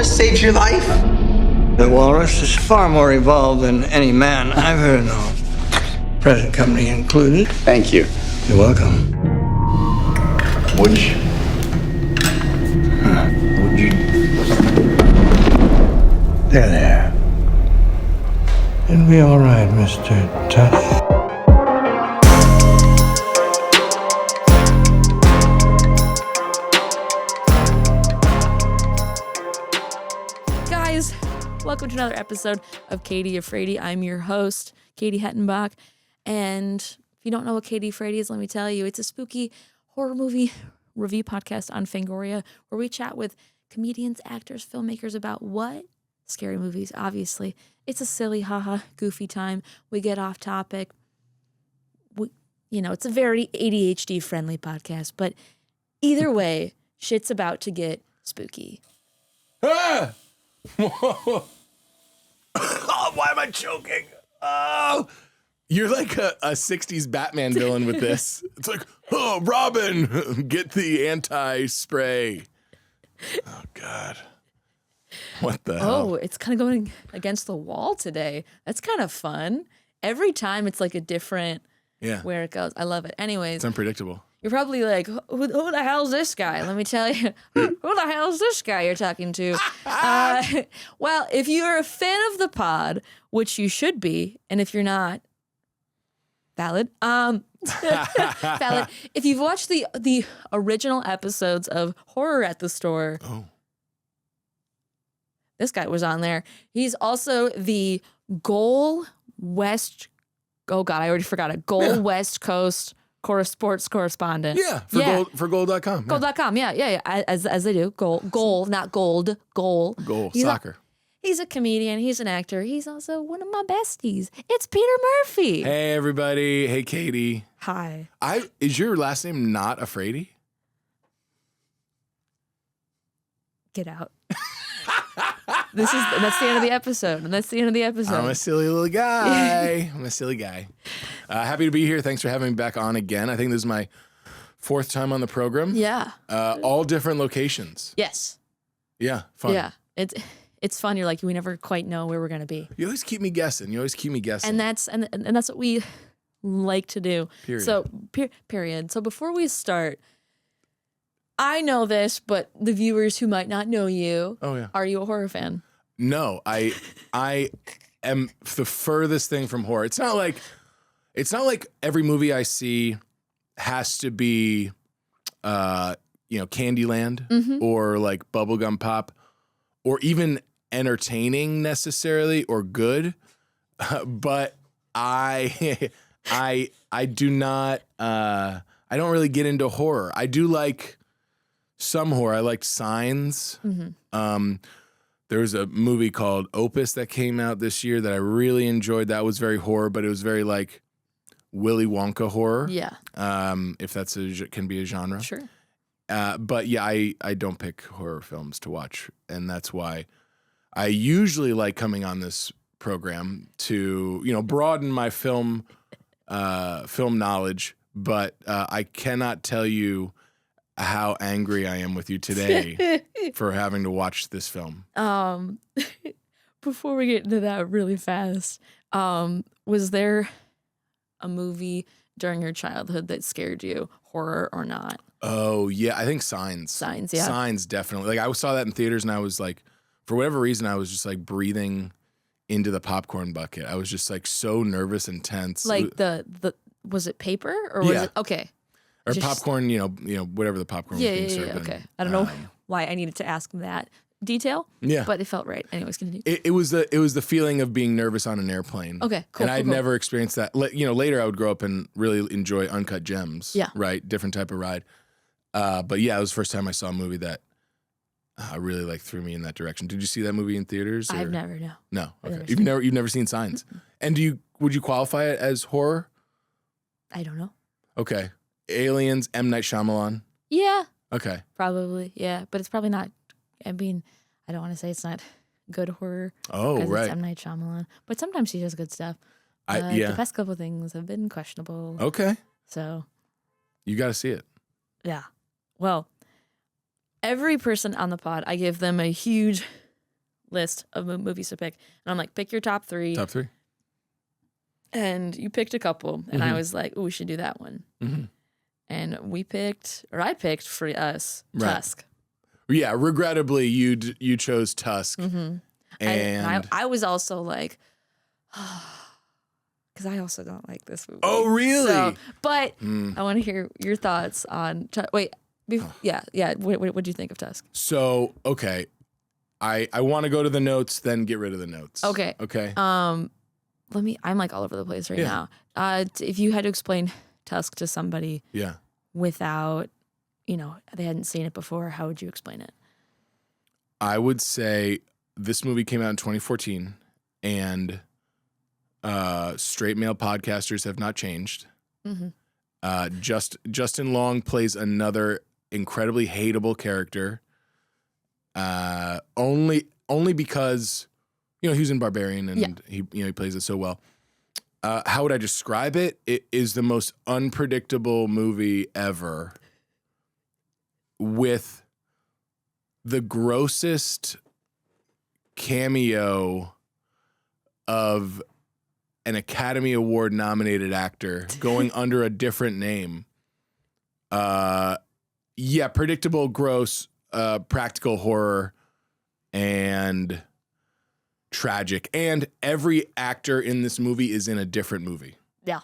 walrus saved your life? The walrus is far more evolved than any man I've heard of. Present company included. Thank you. You're welcome. Would you? Would you? There. It'll be all right, Mr. Tusk. Guys, welcome to another episode of Katie-afraidy. I'm your host, Katie Hettenbach. And if you don't know what Katie-afraidy is, let me tell you, it's a spooky horror movie review podcast on Fangoria where we chat with comedians, actors, filmmakers about what? Scary movies, obviously. It's a silly, haha, goofy time. We get off topic. It's a very ADHD-friendly podcast. But either way, shit's about to get spooky. Ah! Whoa. Oh, why am I choking? Oh, you're like a 60s Batman villain with this. It's like, oh, Robin, get the anti-spray. Oh, God. What the hell? Oh, it's kind of going against the wall today. That's kind of fun. Every time it's like a different where it goes. I love it. Anyways. It's unpredictable. You're probably like, who the hell's this guy? Let me tell you, who the hell's this guy you're talking to? Well, if you're a fan of the pod, which you should be, and if you're not, valid. Valid. If you've watched the original episodes of Horror at the Store, this guy was on there. He's also the West Coast sports correspondent. Yeah, for gold.com. Gold.com, yeah. As they do. Goal, not gold. Goal. Soccer. He's a comedian. He's an actor. He's also one of my besties. It's Peter Murphy. Hey, everybody. Hey, Katie. Hi. Is your last name not Afraidy? Get out. That's the end of the episode. And that's the end of the episode. I'm a silly little guy. Happy to be here. Thanks for having me back on again. I think this is my 4th time on the program. Yeah. All different locations. Yes. Yeah. Fun. Yeah. It's fun. You're like, we never quite know where we're going to be. You always keep me guessing. And that's what we like to do. Period. So, period. So before we start, I know this, but the viewers who might not know you, are you a horror fan? No, I am the furthest thing from horror. It's not like every movie I see has to be, Candyland or like Bubblegum Pop or even entertaining necessarily or good. But I do not, I don't really get into horror. I do like some horror. I like Signs. There was a movie called Opus that came out this year that I really enjoyed. That was very horror, but it was very like Willy Wonka horror. Yeah. If that's can be a genre. Sure. But yeah, I don't pick horror films to watch, and that's why I usually like coming on this program to broaden my film knowledge. But I cannot tell you how angry I am with you today for having to watch this film. Before we get into that really fast, was there a movie during your childhood that scared you, horror or not? Oh, yeah. I think Signs. Signs, yeah. Signs, definitely. Like, I saw that in theaters, and I was like, for whatever reason, I was just like breathing into the popcorn bucket. I was just like so nervous and tense. Like was it paper or was it? Okay. Or popcorn, whatever the popcorn was being served in. Okay. I don't know why I needed to ask that detail. Yeah. But it felt right. Anyways, continue. It was the feeling of being nervous on an airplane. Okay, cool. And I'd never experienced that. Later I would grow up and really enjoy Uncut Gems. Yeah. Right? Different type of ride. But yeah, it was the first time I saw a movie that really like threw me in that direction. Did you see that movie in theaters? I've never, no. No. Okay. You've never seen Signs. And would you qualify it as horror? I don't know. Okay. Aliens, M. Night Shyamalan. Yeah. Okay. Probably, yeah. But it's probably not, I mean, I don't want to say it's not good horror. Oh, because right. It's M. Night Shyamalan. But sometimes he does good stuff. The past couple of things have been questionable. Okay. So. You got to see it. Yeah. Well, every person on the pod, I give them a huge list of movies to pick, and I'm like, pick your top three. Top three. And you picked a couple, and I was like, oh, we should do that one. And I picked for us, Right. Tusk. Yeah, regrettably, you chose Tusk. And I was also like, because I also don't like this movie. oh, really? So, but I want to hear your thoughts on. Wait, yeah. What do you think of Tusk? So, okay, I want to go to the notes, then get rid of the notes. Okay. Okay. I'm like all over the place right now. If you had to explain Tusk to somebody Yeah. without, they hadn't seen it before, how would you explain it? I would say this movie came out in 2014, and straight male podcasters have not changed. Justin Long plays another incredibly hateable character. Only because he was in Barbarian and he plays it so well. How would I describe it? It is the most unpredictable movie ever, with the grossest cameo of an Academy Award nominated actor going under a different name. Predictable, gross, practical horror, and tragic. And every actor in this movie is in a different movie. Yeah.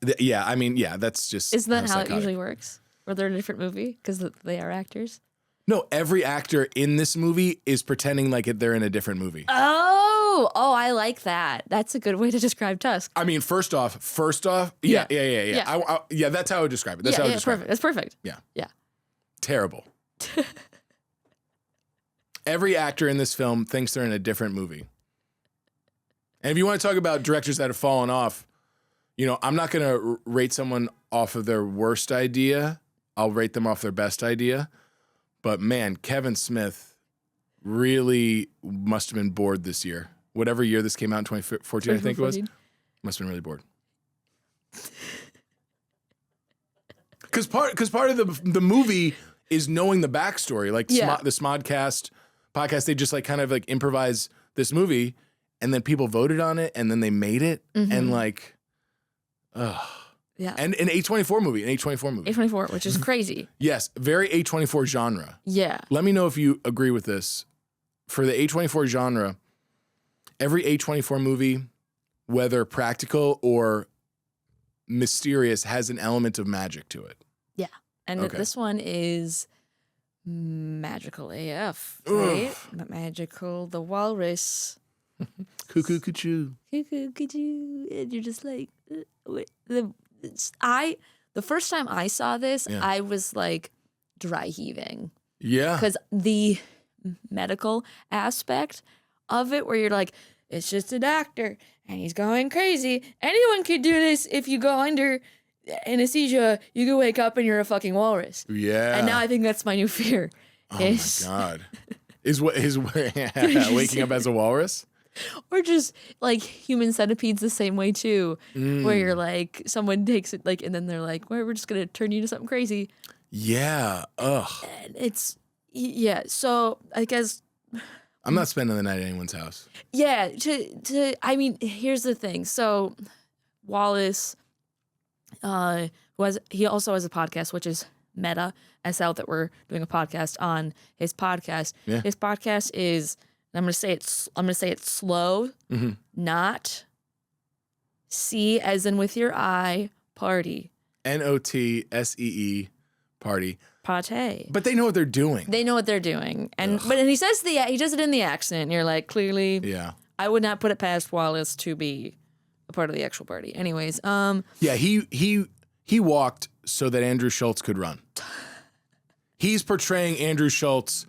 That's just... Isn't that how psychotic. it usually works? Or they're in a different movie because they are actors? No, every actor in this movie is pretending like they're in a different movie. Oh, I like that. That's a good way to describe Tusk. I mean, first off, yeah. That's how I would describe it. That's how I would describe perfect. it. That's perfect. Yeah. Terrible. Every actor in this film thinks they're in a different movie. And if you want to talk about directors that have fallen off, I'm not going to rate someone off of their worst idea. I'll rate them off their best idea. But man, Kevin Smith really must have been bored this year. Whatever year this came out in 2014, I think it was. Must have been really bored. Because part of the movie is knowing the backstory. Like the Smodcast podcast, they just kind of improvise this movie, and then people voted on it, and then they made it, and Yeah. And an A24 movie. A24, which is crazy. Yes, very A24 genre. Yeah. Let me know if you agree with this. For the A24 genre, every A24 movie, whether practical or mysterious, has an element of magic to it. Yeah. And this one is magical AF, right? Magical, the walrus. Cuckoo, cuckoo. Cuckoo, cuckoo. And you're just like, the first time I saw this, I was like dry heaving. Yeah. Because the medical aspect of it, where you're like, it's just an actor and he's going crazy. Anyone could do this. If you go under anesthesia, you can wake up and you're a fucking walrus. Yeah. And now I think that's my new fear. Oh my God. Is waking up as a walrus? Or just like human centipedes the same way too, where you're like, someone takes it and then they're like, well, we're just going to turn you into something crazy. Yeah. Ugh. And so I guess. I'm not spending the night at anyone's house. Yeah. I mean, here's the thing. So Wallace, he also has a podcast, which is Meta SL, that we're doing a podcast on his podcast. Yeah. His podcast is, I'm gonna say it slow, not C as in with your eye, party. NOTSEE party. Pate. But they know what they're doing. They know what they're doing. And he says he does it in the accent, and you're like, clearly I would not put it past Wallace to be a part of the actual party. Anyways, yeah, he walked so that Andrew Schultz could run. He's portraying Andrew Schultz.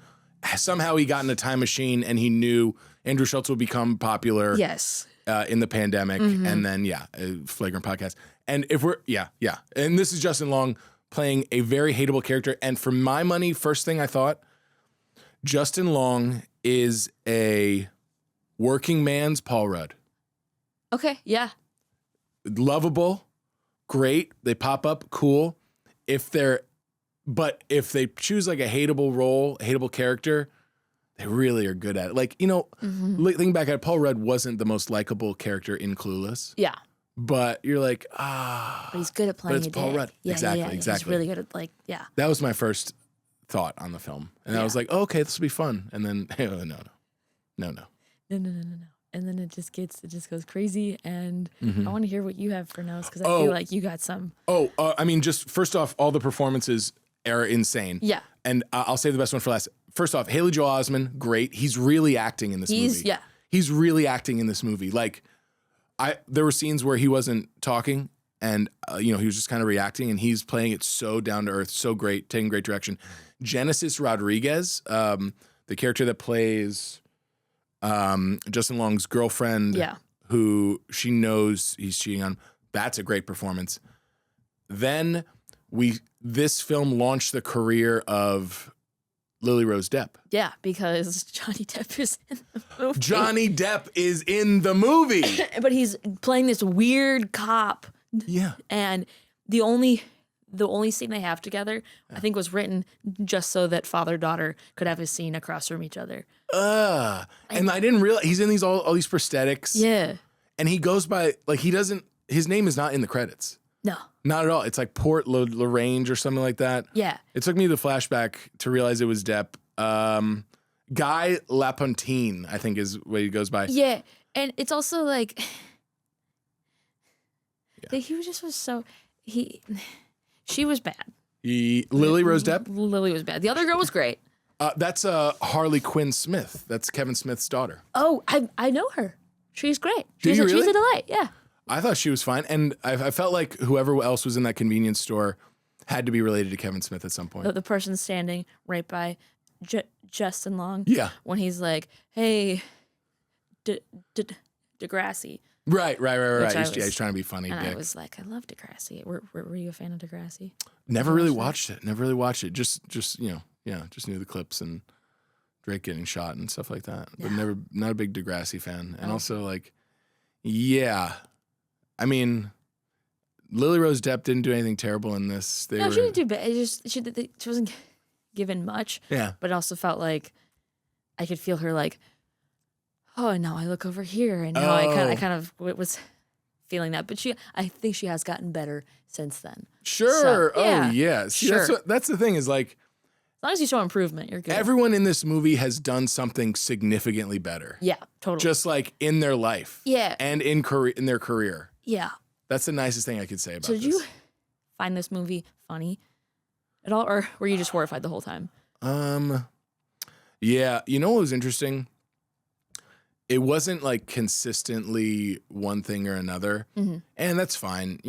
Somehow he got in a time machine and he knew Andrew Schultz would become popular. Yes. In the pandemic, and then flagrant podcast. And if we're and this is Justin Long playing a very hateable character. And for my money, first thing I thought, Justin Long is a working man's Paul Rudd. Okay. Yeah. Lovable, great. They pop up, cool. But if they choose like a hateable role, hateable character, They really are good at it. Like, thinking back at it, Paul Rudd wasn't the most likable character in Clueless. Yeah. But you're like, But he's good at playing it's a Paul dick. Rudd. Yeah, Exactly, yeah. exactly. He's really good at, like, yeah. that was my first thought on the film. And I was like, oh, okay, this will be fun. And then, no. No. And then it just goes crazy. And I want to hear what you have for notes because I feel like you got some. I mean, just first off, all the performances are insane. Yeah. And I'll save the best one for last. First off, Haley Joel Osment, great. He's really acting in this movie. Yeah. He's really acting in this movie. Like, there were scenes where he wasn't talking and, he was just kind of reacting and he's playing it so down to earth, so great, taking great direction. Genesis Rodriguez, the character that plays Justin Long's girlfriend, who she knows he's cheating on, that's a great performance. Then this film launched the career of Lily Rose Depp. Yeah, because Johnny Depp is in the movie. Johnny Depp is in the movie. But he's playing this weird cop. Yeah. And the only scene they have together, I think, was written just so that father-daughter could have a scene across from each other. And I didn't realize he's in all these prosthetics. Yeah. And he goes by, like, his name is not in the credits. No. Not at all. It's like Port Lagrange or something like that. Yeah. It took me the flashback to realize it was Depp. Guy Lapontine, I think is what he goes by. Yeah. And it's also like, he she was bad. Lily Rose Depp? Lily was bad. The other girl was great. That's Harley Quinn Smith. That's Kevin Smith's daughter. Oh, I know her. She's great. Do you really? She's a delight, yeah. I thought she was fine. And I felt like whoever else was in that convenience store had to be related to Kevin Smith at some point. The person standing right by Justin Long. Yeah. When he's like, hey, Degrassi. Right. Was, He's trying to be funny. And dick. I was like, I love Degrassi. Were you a fan of Degrassi? Never really watched it. Just knew the clips and Drake getting shot and stuff like that. But not a big Degrassi fan. And also like, yeah. I mean, Lily Rose Depp didn't do anything terrible in this. She didn't do bad. She wasn't given much. Yeah. But it also felt like I could feel her like, oh, and now I look over here, and now I kind of was feeling that. But I think she has gotten better since then. Sure. So, yeah. Oh, yeah. See, sure. That's the thing is like, as long as you show improvement, you're good. everyone in this movie has done something significantly better. Yeah, totally. Just like in their life. Yeah. And in their career. Yeah. That's the nicest thing I could say about So this. did you find this movie funny at all, or were you just horrified the whole time? Yeah. You know what was interesting? It wasn't like consistently one thing or another. Mm-hmm. And that's fine.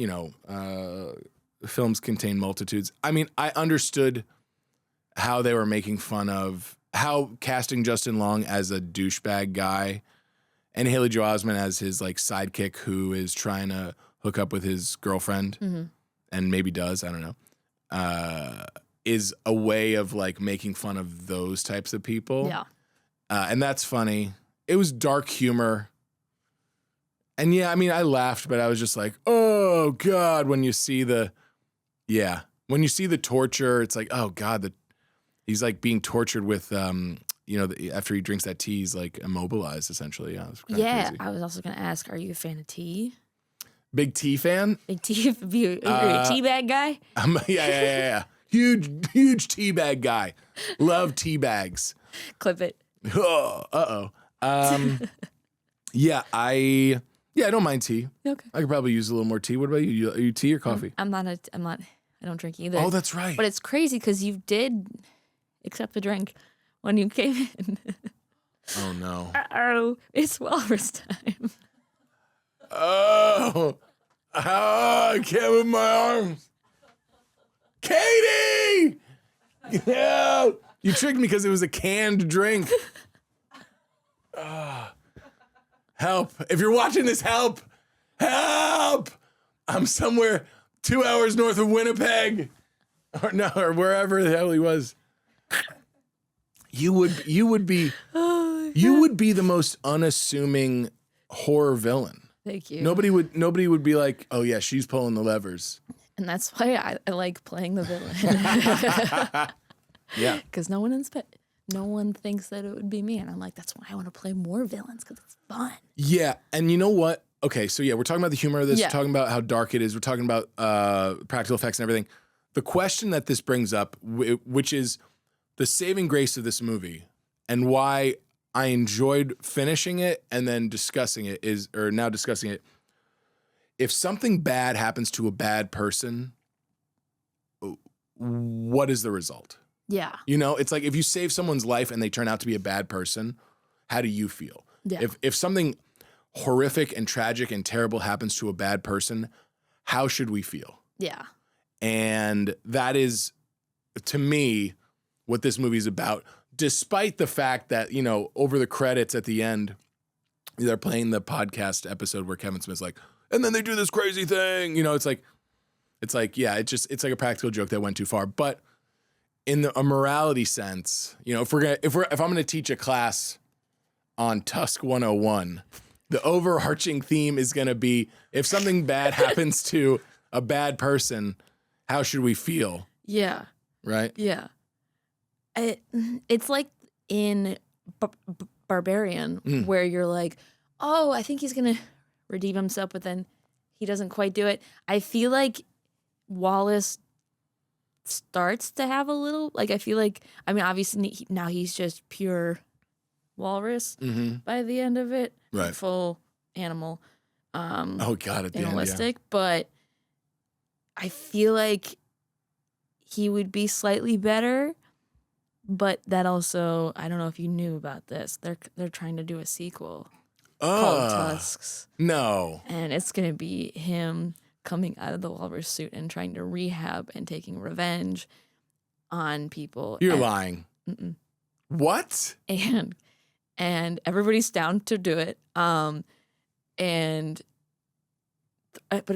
Films contain multitudes. I mean, I understood how they were making fun of how casting Justin Long as a douchebag guy and Haley Joel Osment as his like sidekick who is trying to hook up with his girlfriend and maybe does, I don't know, is a way of like making fun of those types of people. Yeah. And that's funny. It was dark humor. And yeah, I mean, I laughed, but I was just like, oh God, when you see the torture, it's like, oh God, he's like being tortured with, after he drinks that tea, he's like immobilized essentially. Yeah. Crazy. I was also going to ask, are you a fan of tea? Big tea fan? Big tea, are you a tea bag guy? Yeah. Huge tea bag guy. Love tea bags. Clip it. Uh-oh. I don't mind tea. Okay. I could probably use a little more tea. What about you? Are you tea or coffee? I don't drink either. Oh, that's right. But it's crazy because you did accept the drink when you came in. Oh no. Uh-oh, it's walrus time. Oh, I can't move my arms. Katie! Yeah. You tricked me because it was a canned drink. Help. If you're watching this, help. Help. I'm somewhere 2 hours north of Winnipeg. Or wherever the hell he was. You would be the most unassuming horror villain. Thank you. Nobody would be like, oh yeah, she's pulling the levers. And that's why I like playing the villain. Yeah. Because no one no one thinks that it would be me. And I'm like, that's why I want to play more villains, because it's fun. Yeah, and you know what? Okay, so yeah, we're talking about the humor of this. Yeah. We're talking about how dark it is. We're talking about practical effects and everything. The question that this brings up, which is the saving grace of this movie and why I enjoyed finishing it and then discussing it now discussing it. If something bad happens to a bad person, what is the result? Yeah. You know, it's like if you save someone's life and they turn out to be a bad person, how do you feel? Yeah. If something horrific and tragic and terrible happens to a bad person, how should we feel? Yeah. And that is, to me, what this movie is about, despite the fact that, you know, over the credits at the end, they're playing the podcast episode where Kevin Smith's like, and then they do this crazy thing. You know, it's like, yeah, it's like a practical joke that went too far. But in a morality sense, you know, if I'm gonna teach a class on Tusk 101, the overarching theme is gonna be, if something bad happens to a bad person, how should we feel? Yeah. Right? Yeah. It's like in Barbarian, where you're like, oh, I think he's going to redeem himself, but then he doesn't quite do it. I feel like Wallace starts to have a little, like, I feel like, I mean, obviously now he's just pure walrus by the end of it. Right. Full animal. Oh, God, at the end, Animalistic, but I feel like he would be slightly better, but that also, I don't know if you knew about this. They're trying to do a sequel called Tusks. No. And it's going to be him coming out of the walrus suit and trying to rehab and taking revenge on people. You're lying. What? And everybody's down to do it. But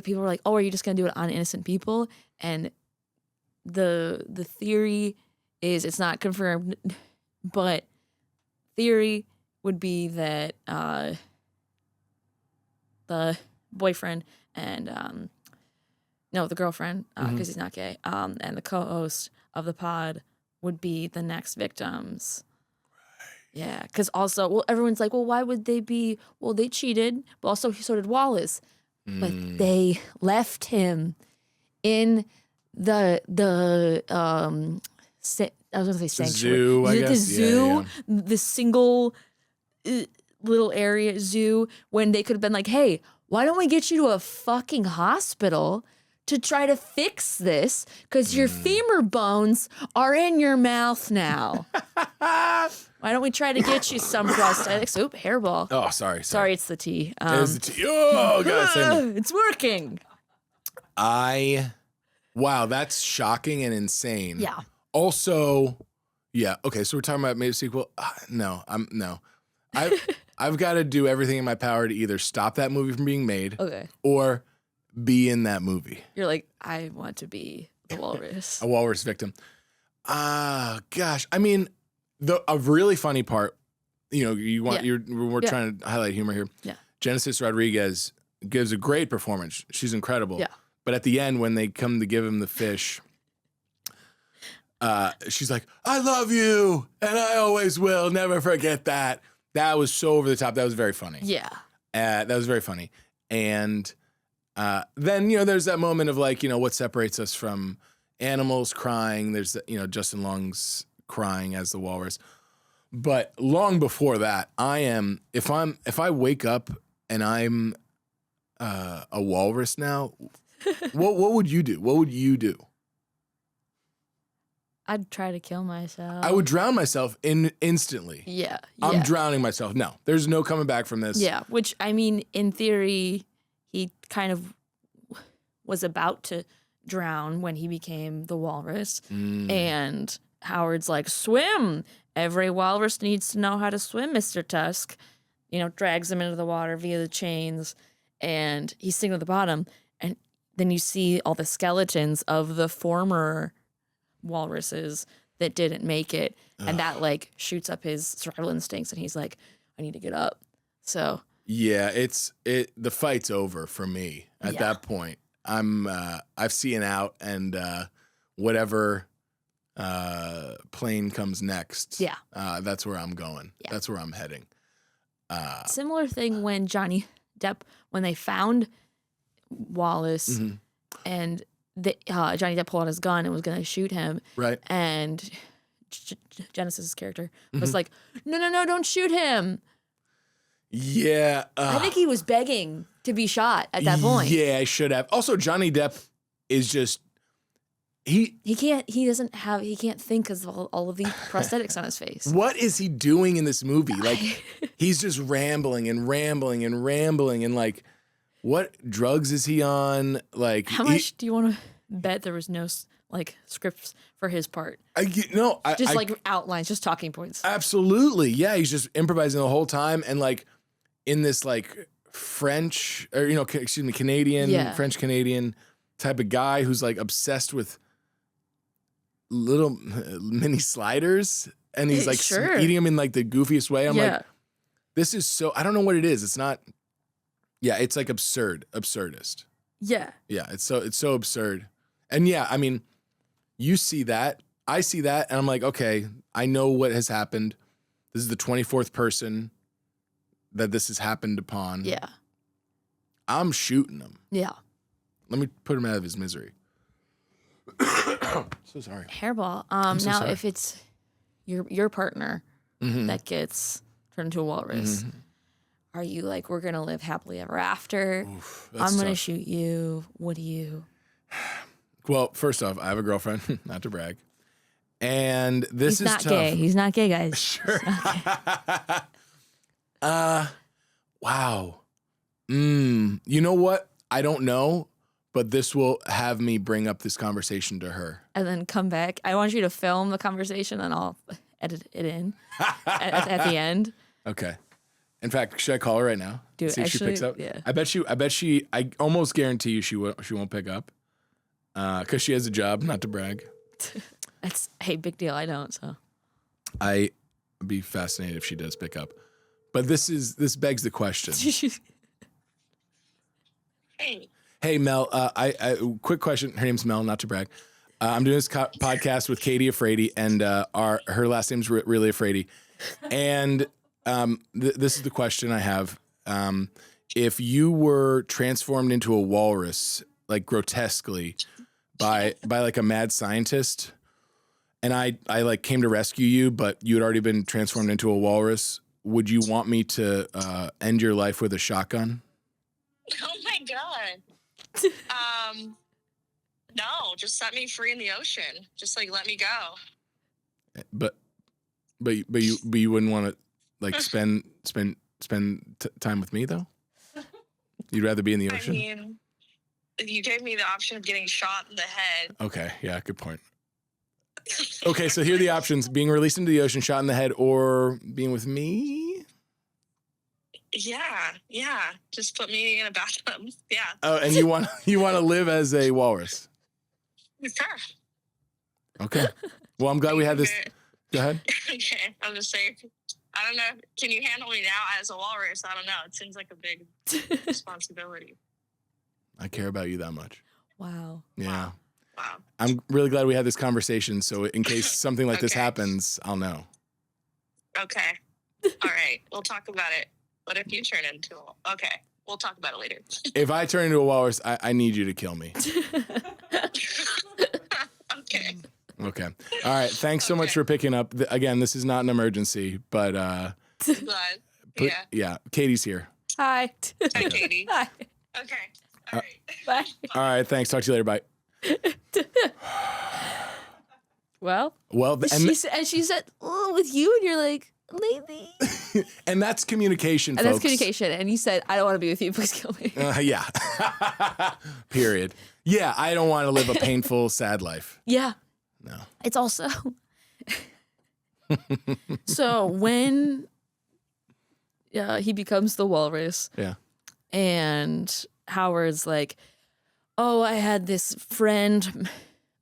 people are like, oh, are you just going to do it on innocent people? And the theory is, it's not confirmed, but theory would be that the boyfriend and the girlfriend, because he's not gay, and the co-host of the pod would be the next victims. Yeah, because also, well, everyone's like, well, why would they be? Well, they cheated, but also so did Wallace. But they left him in the I was gonna say sanctuary, zoo, I guess. the zoo, Yeah. the single little area zoo, when they could have been like, hey, why don't we get you to a fucking hospital to try to fix this, because your femur bones are in your mouth now. Why don't we try to get you some prosthetics? Oop, hairball. Oh, sorry. Sorry, it's the tea. It is the tea. Oh, God, same me. It's working. Wow, that's shocking and insane. Yeah. Also, yeah, okay, so we're talking about maybe a sequel. No. I've got to do everything in my power to either stop that movie from being made, Okay. or be in that movie. You're like, I want to be the walrus. A walrus victim. Gosh. I mean, a really funny part, you know, we're trying to highlight humor here. Yeah. Genesis Rodriguez gives a great performance. She's incredible. Yeah. But at the end, when they come to give him the fish, she's like, I love you, and I always will, never forget that. That was so over the top. That was very funny. Yeah. That was very funny. And then, you know, there's that moment of like, you know, what separates us from animals crying. There's, you know, Justin Long's crying as the walrus. But long before that, if I wake up and I'm a walrus now, what would you do? What would you do? I'd try to kill myself. I would drown myself instantly. Yeah. I'm drowning myself. No, there's no coming back from this. Yeah, which, I mean, in theory, he kind of was about to drown when he became the walrus. And Howard's like, swim. Every walrus needs to know how to swim, Mr. Tusk. You know, drags him into the water via the chains. And he's sitting at the bottom. And then you see all the skeletons of the former walruses that didn't make it. And that, like, shoots up his survival instincts. And he's like, I need to get up. So... Yeah, the fight's over for me at that point. I've seen out, and whatever plane comes next, Yeah. that's where I'm going. Yeah. That's where I'm heading. Similar thing when Johnny Depp, when they found Wallace Mm-hmm. and Johnny Depp pulled out his gun and was going to shoot him. Right. And Genesis's character Mm-hmm. was like, no, don't shoot him. Yeah. I think he was begging to be shot at that point. Yeah, I should have. Also, Johnny Depp is just he He can't think because of all of the prosthetics on his face. what is he doing in this movie? Like he's just rambling and rambling and rambling and like what drugs is he on? Like How much do you want to bet there was no like scripts for his part? I Like outlines, just talking points. absolutely. Yeah, he's just improvising the whole time and like in this like French or Canadian, Yeah. French Canadian type of guy who's like obsessed with little mini sliders and he's like Sure. eating them in like the goofiest way. I'm like, this is so, I don't know what it is. It's not, yeah, it's like absurdist. Yeah. Yeah, it's so absurd. And yeah, I mean, you see that, I see that, and I'm like, okay, I know what has happened. This is the 24th person that this has happened upon. Yeah. I'm shooting him. Yeah. Let me put him out of his misery. So sorry. Hairball. so Now sorry. if it's your partner that gets turned into a walrus, are you like, we're gonna live happily ever after? That's I'm gonna tough. shoot you. What do you? Well, first off, I have a girlfriend, not to brag. And this He's is not tough. gay. He's not gay, guys. Sure. Wow. You know what? I don't know, but this will have me bring up this conversation to her. And then come back. I want you to film the conversation, and I'll edit it in at the end. Okay. In fact, should I call her right now? Do it. See if she Actually, picks up. yeah. I almost guarantee you she won't pick up. Because she has a job, not to brag. That's big deal. I don't. So I'd be fascinated if she does pick up. But this begs the question. Hey Mel, I quick question. Her name's Mel, not to brag. I'm doing this podcast with Katie Afraidy, and her last name's really Afraidy. And this is the question I have: if you were transformed into a walrus, like grotesquely, by like a mad scientist, and I like came to rescue you, but you had already been transformed into a walrus, would you want me to end your life with a shotgun? Oh my God. No, just set me free in the ocean. Just like let me go. But you wouldn't want to like spend time with me though? You'd rather be in the I ocean? mean, you gave me the option of getting shot in the head. Okay, yeah, good point. Okay, so here are the options: being released into the ocean, shot in the head, or being with me. Yeah. Just put me in a bathtub. Yeah. Oh, and you want to live as a walrus? Sure. Okay. Well, I'm glad we had this. Go ahead. Okay. I'm just saying. I don't know. Can you handle me now as a walrus? I don't know. It seems like a big responsibility. I care about you that much. wow. Yeah. Wow. I'm really glad we had this conversation. So in case something like this Okay. happens, I'll know. Okay. All right. We'll talk about it. What if you turn into a... Okay. We'll talk about it later. If I turn into a walrus, I need you to kill me. Okay. Okay. All right. Thanks so much Okay. for picking up. Again, this is not an emergency, but Glad. Yeah. Katie's here. Hi. Hi, Katie. Hi. Okay. All right. Bye. All right. Thanks. Talk to you later. Bye. Well, Well, she said, "Oh, with you," and you're like, "Lately." and that's communication, And folks. that's communication. And you said, "I don't want to be with you. Please kill me." Yeah. Period. Yeah. I don't want to live a painful, sad life. Yeah. No. It's also so when he becomes the walrus, Yeah. and Howard's like, "Oh, I had this friend,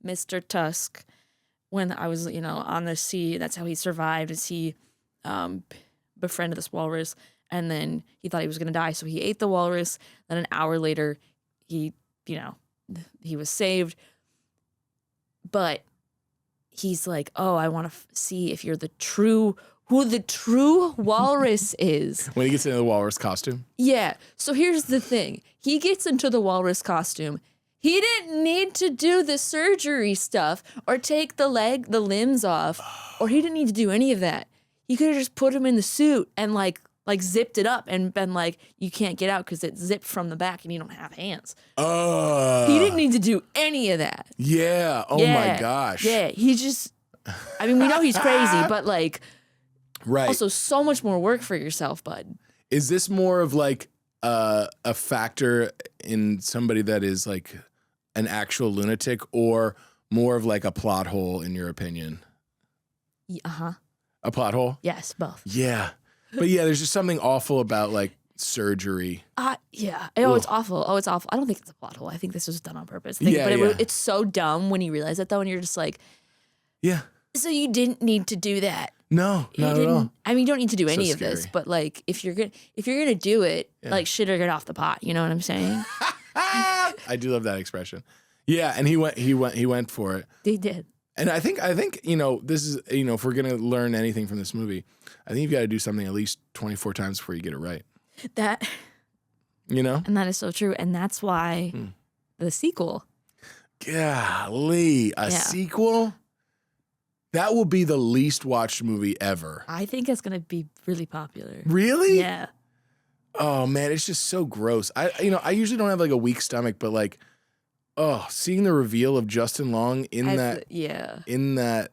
Mr. Tusk, when I was, on the sea. That's how he survived. Is he befriended this walrus, and then he thought he was going to die, so he ate the walrus. Then an hour later, he was saved, but he's like, oh, I want to see if you're who the true walrus is. When he gets into the walrus costume. Yeah. So here's the thing. He gets into the walrus costume. He didn't need to do the surgery stuff or take the limbs off, or he didn't need to do any of that. He could have just put him in the suit and like zipped it up and been like, you can't get out because it's zipped from the back and you don't have hands. He didn't need to do any of that. Yeah. Oh my gosh. Yeah. He just, I mean, we know he's crazy, but like, right. Also so much more work for yourself, bud. Is this more of like a factor in somebody that is like an actual lunatic, or more of like a plot hole in your opinion? A plot hole? Yes, both. Yeah. But yeah, there's just something awful about like surgery. Yeah. Oh, it's awful. Oh, it's awful. I don't think it's a plot hole. I think this was done on purpose. But it's so dumb when you realize it though, and you're just like, yeah. So you didn't need to do that. No, not at all. I mean, you don't need to do any of scary. this, but like if you're gonna do it, like shit or get off the pot. You know what I'm saying? I do love that expression. Yeah, and he went for it. They did. And I think this is if we're gonna learn anything from this movie, I think you've got to do something at least 24 times before you get it right. That. And that is so true, and that's why the sequel. Golly, a sequel. That will be the least watched movie ever. I think it's gonna be really popular. Really? Yeah. Oh man, it's just so gross. I usually don't have like a weak stomach, but like, seeing the reveal of Justin Long in that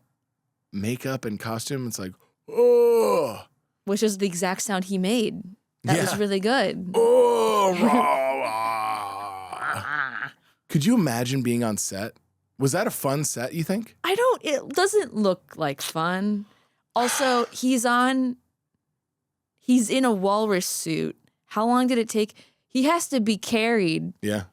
makeup and costume, it's like, oh. Which is the exact sound he made. That was really good. Oh. Could you imagine being on set? Was that a fun set, you think? It doesn't look like fun. Also, he's in a walrus suit. How long did it take? He has to be carried. Yeah.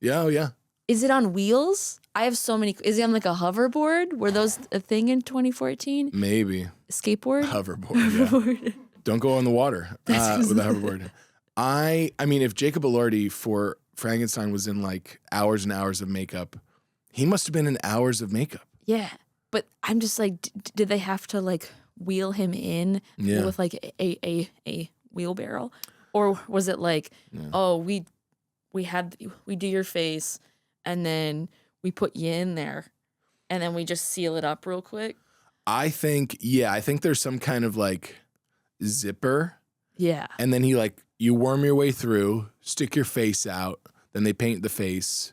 Yeah, oh yeah. Is it on wheels? I have so many. Is he on like a hoverboard? Were those a thing in 2014? Maybe. Skateboard? Hoverboard, yeah. Don't go on the water with a hoverboard. I mean, if Jacob Elordi for Frankenstein was in like hours and hours of makeup, he must have been in hours of makeup. Yeah. But I'm just like, did they have to like wheel him in with like a wheelbarrow? Or was it like, we do your face and then we put you in there and then we just seal it up real quick? I think there's some kind of like zipper. Yeah. And then you worm your way through, stick your face out, then they paint the face.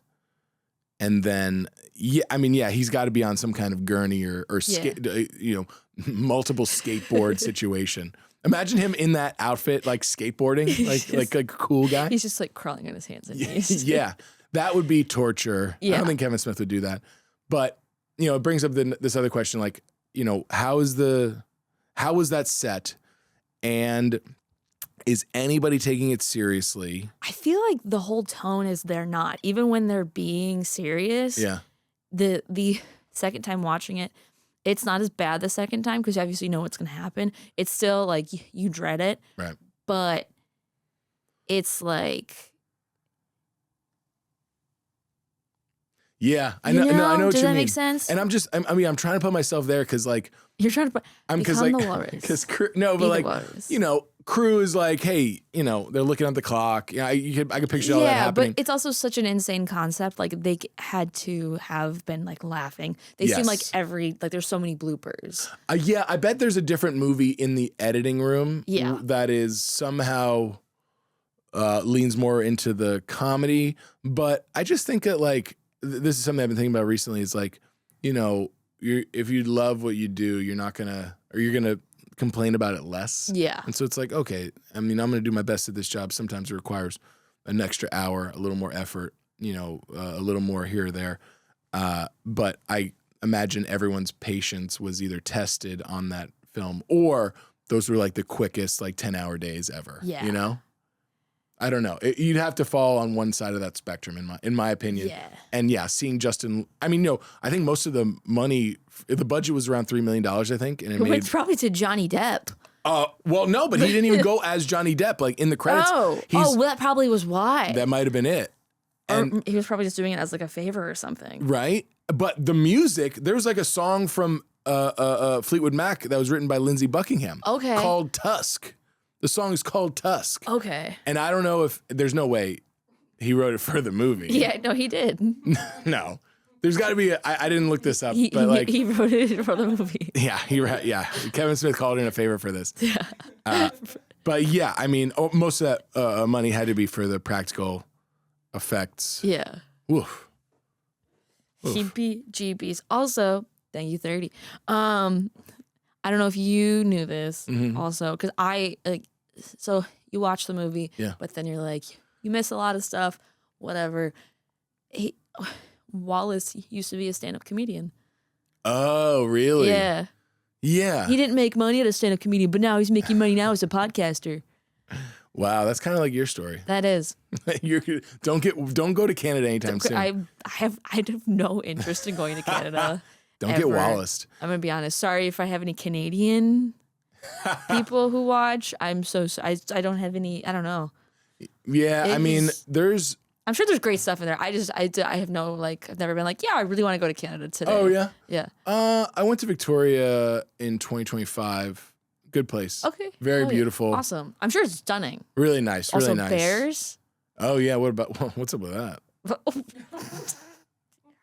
And then, he's got to be on some kind of gurney or multiple skateboard situation. Imagine him in that outfit, like skateboarding, like a cool guy. He's just like crawling on his hands and knees. Yeah, that would be torture. Yeah. I don't think Kevin Smith would do that. But, it brings up this other question, like, how was that set? And is anybody taking it seriously? I feel like the whole tone is they're not. Even when they're being serious. Yeah. The second time watching it, it's not as bad the second time because you obviously know what's going to happen. It's still like you dread it. Right. But it's like. Yeah, I know. No, I know what you mean. Does that make sense? And I'm trying to put myself there because like. You're trying to put. Become the walrus. Because crew is like, hey, they're looking at the clock. I could picture all that happening. Yeah, but it's also such an insane concept. Like they had to have been like laughing. They seem like there's so many bloopers. Yeah, I bet there's a different movie in the editing room. Yeah. That is somehow leans more into the comedy. But I just think that like this is something I've been thinking about recently. Is like, if you love what you do, you're gonna complain about it less. Yeah. And so it's like, okay, I'm going to do my best at this job. Sometimes it requires an extra hour, a little more effort, a little more here or there. But I imagine everyone's patience was either tested on that film or those were like the quickest 10-hour days ever. Yeah. I don't know. You'd have to fall on one side of that spectrum, in my opinion. Yeah. And seeing Justin. I think most of the money, the budget was around $3 million. I think, and it's probably to Johnny Depp. Well, no, but he didn't even go as Johnny Depp. Like in the credits. Well, that probably was why. That might have been it. And he was probably just doing it as like a favor or something. Right. But the music, there's like a song from Fleetwood Mac that was written by Lindsey Buckingham. Okay. Called Tusk. The song is called Tusk. Okay. And I don't know if there's no way he wrote it for the movie. Yeah, no, he did. No. There's got to be I didn't look this up, He wrote it for the movie. Yeah. Kevin Smith called in a favor for this. Yeah. But yeah, I mean, most of that money had to be for the practical effects. Yeah. Woof. GBs. Also, thank you, 30. I don't know if you knew this also, because so you watch the movie, but then you're like, you miss a lot of stuff, whatever. Wallace used to be a stand-up comedian. Oh, really? Yeah. Yeah. He didn't make money as a stand-up comedian, but now he's making money now as a podcaster. Wow, that's kind of like your story. That is. Don't go to Canada anytime soon. I have no interest in going to Canada. Don't get Wallaced. I'm gonna be honest. Sorry if I have any Canadian people who watch. I'm so I don't have any. I don't know. Yeah, I mean, I'm sure there's great stuff in there. I have no I've never been like, yeah, I really want to go to Canada today. Oh yeah, yeah. I went to Victoria in 2025. Good place. Okay. Very beautiful. Awesome. I'm sure it's stunning. Really nice. Also, really nice. Bears. Oh yeah. What's up with that?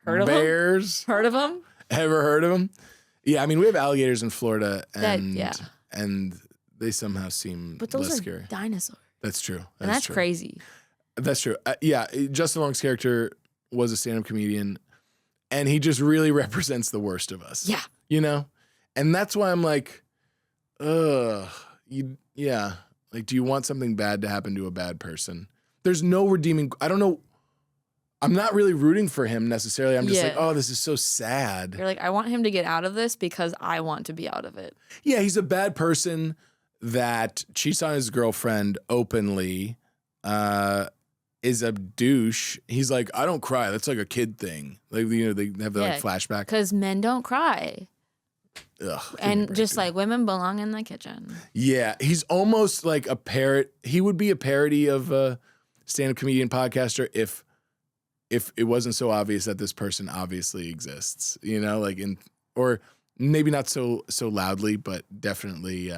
Heard of Bears? Them? Heard of them? Ever heard of them? Yeah. I mean, we have alligators in Florida, and they somehow seem but those less are scary. Dinosaurs. That's true. That's true. crazy. That's true. Yeah. Justin Long's character was a stand-up comedian, and he just really represents the worst of us. Yeah. You know, and that's why I'm like, like, do you want something bad to happen to a bad person? There's no redeeming. I don't know. I'm not really rooting for him necessarily. I'm just like, oh, this is so sad. You're like, I want him to get out of this because I want to be out of it. Yeah, he's a bad person that cheats on his girlfriend openly, is a douche. He's like, I don't cry. That's like a kid thing. Like, you know, they have the flashback. Because men don't cry. Ugh, and just like women belong in the kitchen. Yeah, he's almost like a parrot. He would be a parody of a stand-up comedian podcaster if it wasn't so obvious that this person obviously exists. You know, like or maybe not so loudly, but definitely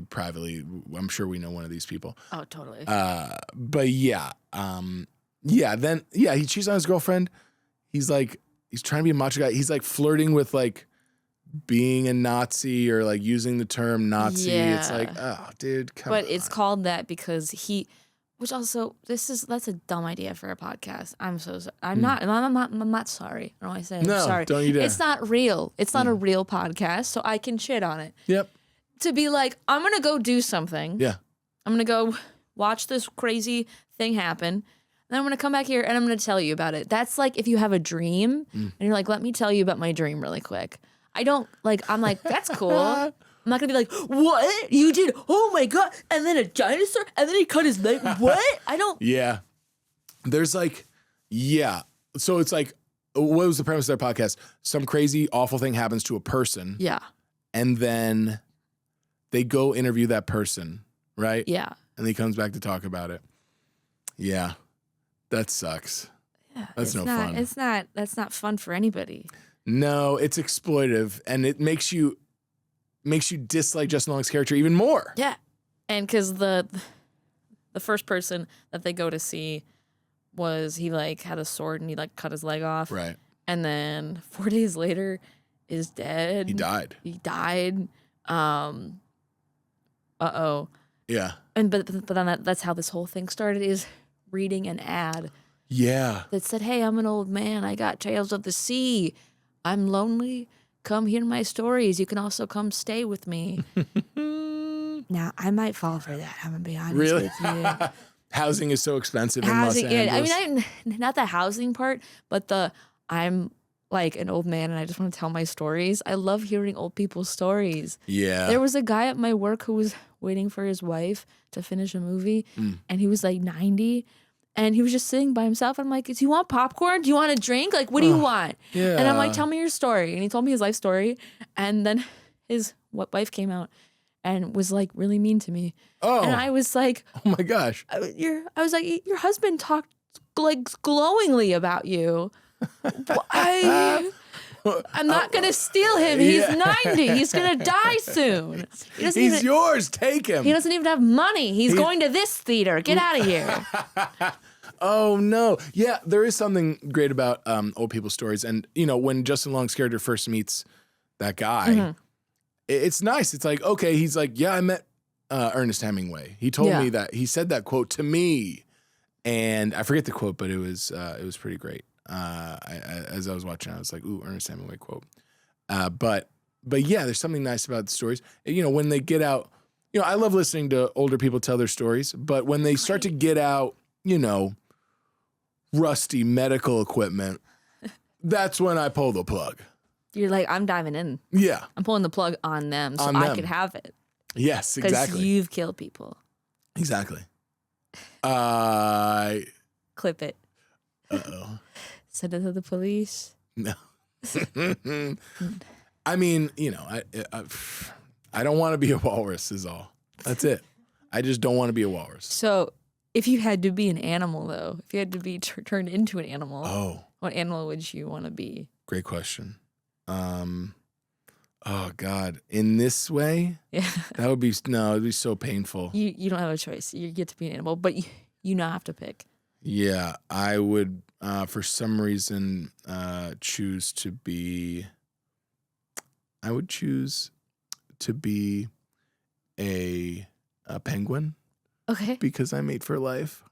privately. I'm sure we know one of these people. Oh, totally. But yeah, then he cheats on his girlfriend. He's trying to be a macho guy. He's like flirting with like being a Nazi or like using the term Nazi. Yeah. It's like, oh, dude, come on. But it's called that because which also that's a dumb idea for a podcast. I'm so sorry. I'm not sorry. I don't want to say I'm sorry. Don't you dare. It's not real. It's not a real podcast, so I can shit on it. Yep. To be like, I'm gonna go do something. Yeah. I'm gonna go watch this crazy thing happen. Then I'm going to come back here and I'm going to tell you about it. That's like if you have a dream and you're like, let me tell you about my dream really quick. I'm like, that's cool. I'm not going to be like, what? You did? Oh my God. And then a dinosaur? And then he cut his leg? What? I don't. Yeah. There's like, yeah. So it's like, what was the premise of their podcast? Some crazy, awful thing happens to a person. Yeah. And then they go interview that person, right? Yeah. And he comes back to talk about it. Yeah. That sucks. Yeah, that's no fun. That's not fun for anybody. No, it's exploitive, and it makes you dislike Justin Long's character even more. Yeah, and because the first person that they go to see was he like had a sword and he like cut his leg off. Right. And then 4 days later is dead. He died. Yeah. And but then that's how this whole thing started, is reading an ad. Yeah. That said, hey, I'm an old man. I got Tales of the Sea. I'm lonely. Come hear my stories. You can also come stay with me. Now, I might fall for that. I'm going to be honest with you. Housing is so expensive in Los Angeles. Yeah, I mean, not the housing part, but I'm like an old man and I just want to tell my stories. I love hearing old people's stories. Yeah. There was a guy at my work who was waiting for his wife to finish a movie, and he was like 90, and he was just sitting by himself. And I'm like, do you want popcorn? Do you want a drink? Like, what do you want? Yeah. And I'm like, tell me your story. And he told me his life story. And then his wife came out and was like really mean to me. Oh. And I was like, oh my gosh. I was like, your husband talked like glowingly about you. I'm not going to steal him. He's 90. He's going to die soon. He's yours. Take him. He doesn't even have money. He's going to this theater. Get out of here. Oh, no. Yeah, there is something great about old people's stories. And, you know, when Justin Long's character first meets that guy, it's nice. It's like, okay, he's like, yeah, I met Ernest Hemingway. He told me that. He said that quote to me. And I forget the quote, but it was pretty great. As I was watching, I was like, ooh, Ernest Hemingway quote. But yeah, there's something nice about the stories. You know, when they get out, you know, I love listening to older people tell their stories, but when they start to get out, you know, rusty medical equipment, that's when I pull the plug. You're like, I'm diving in. Yeah. I'm pulling the plug on them so I can have it. Yes, exactly. Because you've killed people. Exactly. Clip it. Uh-oh. Send it to the police. No. I mean, you know, I don't want to be a walrus is all. That's it. I just don't want to be a walrus. So if you had to be an animal, though, if you had to be turned into an animal, what animal would you want to be? Great question. Oh, God. In this way? Yeah. That would be, no, it'd be so painful. You don't have a choice. You get to be an animal, but you now have to pick. Yeah, I would, for some reason, choose to be, I would choose to be a penguin. Okay. Because I mate for life.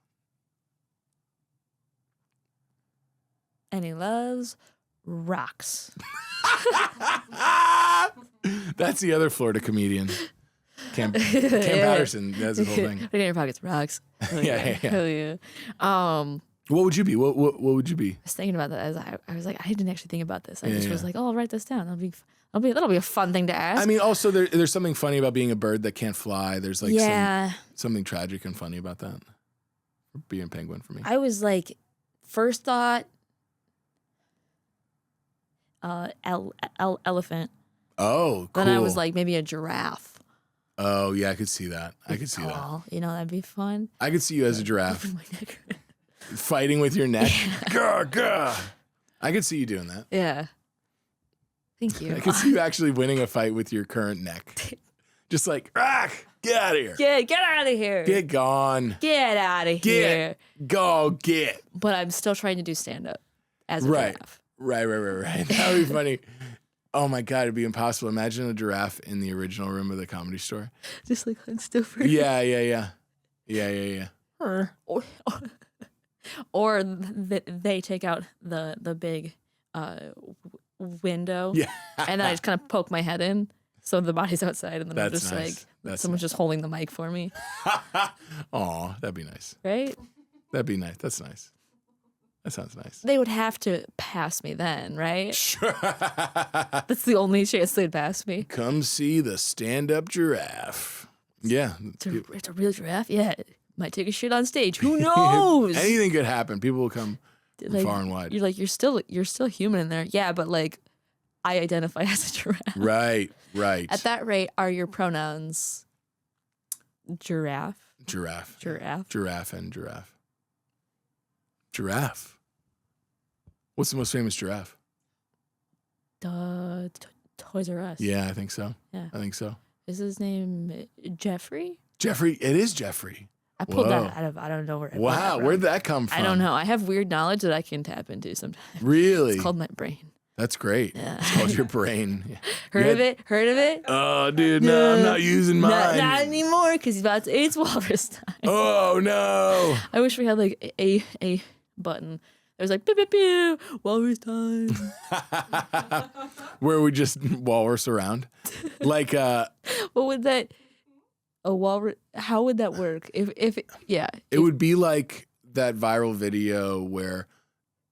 And he loves rocks. That's the other Florida comedian. Cam Patterson. That's his whole thing. Look in your pockets, rocks. Yeah. Hell yeah. What would you be? What would you be? I was thinking about that as I was like, I didn't actually think about this. I just was like, oh, I'll write this down. That'll be a fun thing to ask. I mean, also there's something funny about being a bird that can't fly. There's like something tragic and funny about that. Being a penguin for me. I was like, first thought, elephant. Oh, cool. Then I was like, maybe a giraffe. Oh yeah, I could see that. I could see that. You know, that'd be fun. I could see you as a giraffe. Open my neck. Fighting with your neck. Gah, gah. I could see you doing that. Yeah. Thank you. I could see you actually winning a fight with your current neck. Just like, get out of here. Get out of here. Get gone. Get out of here. Get. But I'm still trying to do stand-up as a giraffe. Right. That would be funny. Oh my God, it'd be impossible. Imagine a giraffe in the original room of the Comedy Store. Just like hunched over. Yeah. Or they take out the big window. Yeah. And then I just kind of poke my head in. So the body's outside, and then I'm just nice. like, someone's just holding the mic for me. Aw, that'd be nice. Right? That'd be nice. That's nice. That sounds nice. They would have to pass me then, right? Sure. That's the only chance they'd pass me. Come see the stand-up giraffe. Yeah. It's a real giraffe? Yeah. Might take a shit on stage. Who knows? Anything could happen. People will come from far and wide. You're like, you're still human in there. Yeah, but like, I identify as a giraffe. Right. At that rate, are your pronouns giraffe? Giraffe. Giraffe. Giraffe and giraffe. Giraffe. What's the most famous giraffe? Toys R Us. Yeah, I think so. Yeah. I think so. Is his name Jeffrey? Jeffrey. It is Jeffrey. I pulled that out of, I don't know where. Wow, where'd that come from? I don't know. I have weird knowledge that I can tap into sometimes. Really? It's called my brain. That's great. Yeah. It's called your brain. Heard of it? Oh, dude, no, I'm not using mine. Not anymore, because it's walrus time. Oh, no. I wish we had like a button. It was like, pew, pew, pew, walrus time. Where we just walrus around. Like, what would that, a walrus, how would that work? It would be like that viral video where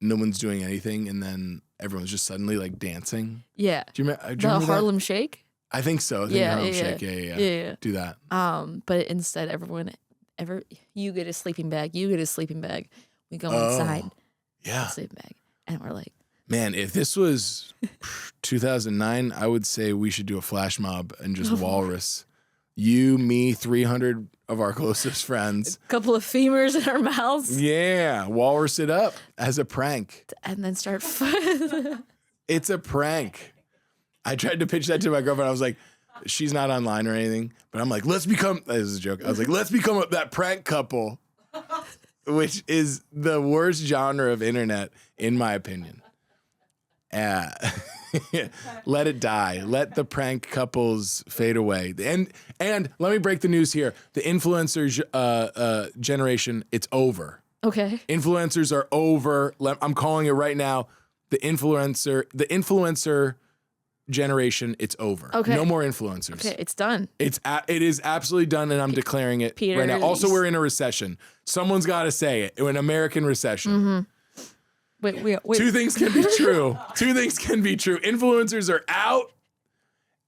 no one's doing anything and then everyone's just suddenly like dancing. Yeah. Do you remember the Harlem Shake? I think so. Harlem Shake. Yeah. Do that. But instead you get a sleeping bag. We go inside. Yeah. Sleeping bag. And we're like, man, if this was 2009, I would say we should do a flash mob and just walrus You, me, 300 of our closest friends. A couple of femurs in our mouths. Yeah, walrus it up as a prank. And then start. It's a prank. I tried to pitch that to my girlfriend. I was like, she's not online or anything, but I'm like, let's become, this is a joke. I was like, let's become that prank couple, which is the worst genre of internet, in my opinion. Let it die. Let the prank couples fade away. And let me break the news here. The influencer generation, it's over. Okay. Influencers are over. I'm calling it right now. The influencer generation, it's over. Okay. No more influencers. Okay, it's done. It is absolutely done, and I'm declaring it Peter, right now. Also, we're in a recession. Someone's got to say it. An American recession. Mm-hmm. Wait. Two things can be true. Influencers are out,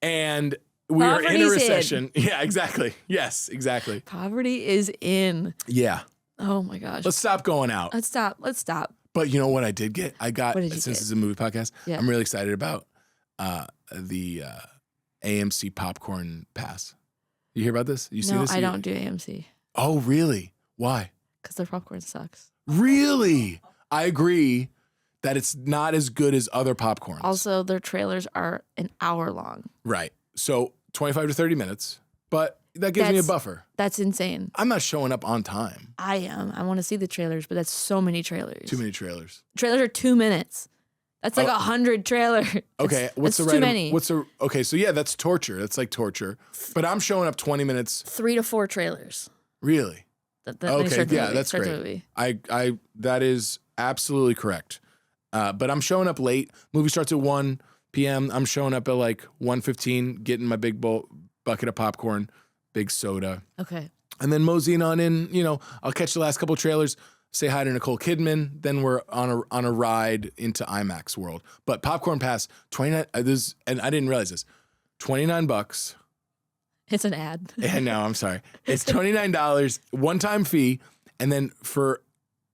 and we are in a recession. Yeah, exactly. Yes, exactly. Poverty is in. Yeah. Oh my gosh. Let's stop going out. Let's stop. But you know what I did get? I got, What did you since get? it's a movie podcast, Yeah. I'm really excited about the AMC popcorn pass. You hear about this? You see No, this? I don't do AMC Oh, really? Why? because their popcorn sucks. Really? I agree that it's not as good as other popcorns. Also, their trailers are an hour long. Right. So 25 to 30 minutes, but that gives me a That's- buffer. That's insane. I'm not showing up on time. I am. I want to see the trailers, but that's so many trailers. Too many trailers. Trailers are 2 minutes. That's like 100 trailers. Okay, what's the too right? many. Okay? So yeah, that's torture. That's like torture. But I'm showing up 20 minutes. 3 to 4 trailers. Really? When you Okay, start the yeah, movie. that's Start the great. movie. I that is absolutely correct. But I'm showing up late. Movie starts at 1 p.m. I'm showing up at like 1:15, getting my big bucket of popcorn, big soda, Okay. and then moseying on in. I'll catch the last couple trailers, say hi to Nicole Kidman. Then we're on a ride into IMAX world. But popcorn pass 29. And I didn't realize this. $29. It's an ad. And no, I'm sorry. It's $29, one-time fee, and then for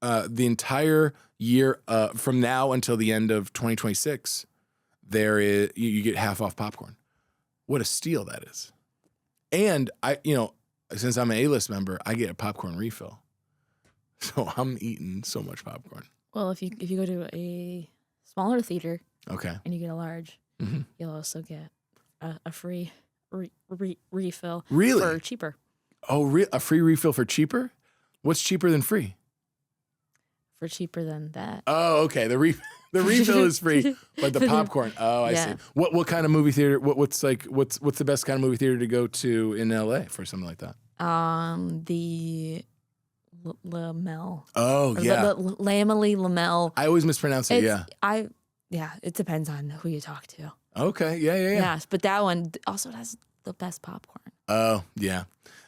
the entire year from now until the end of 2026, you get half off popcorn. What a steal that is! And since I'm an A-list member, I get a popcorn refill, so I'm eating so much popcorn. Well, if you go to a smaller theater Okay. and you get a large, Mhm. you'll also get a free refill Really? for cheaper. Oh, a free refill for cheaper? What's cheaper than free? For cheaper than that. Oh, okay. The refill is free, but the popcorn. Oh, I see. Yeah. What kind of movie theater? What's the best kind of movie theater to go to in LA for something like that? The Lamel. Oh, Or yeah. The Lamely Lamel. I always mispronounce it. Yeah. It depends on who you talk to. Okay. Yeah. Yes, but that one also has the best popcorn. Oh, yeah.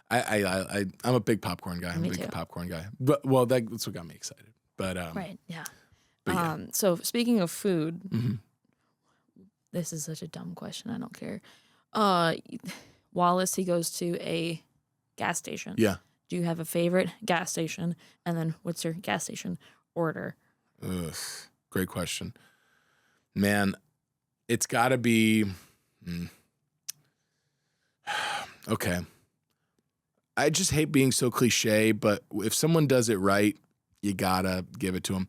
I'm a big popcorn guy. I'm Me a big too. popcorn guy. But that's what got me excited. But Right. Yeah. But yeah. So speaking of food, Mhm. this is such a dumb question. I don't care. Wallace, he goes to a gas station. Yeah. Do you have a favorite gas station? And then what's your gas station order? Ugh, great question, man. It's got to be. Okay. I just hate being so cliche, but if someone does it right, you gotta give it to them.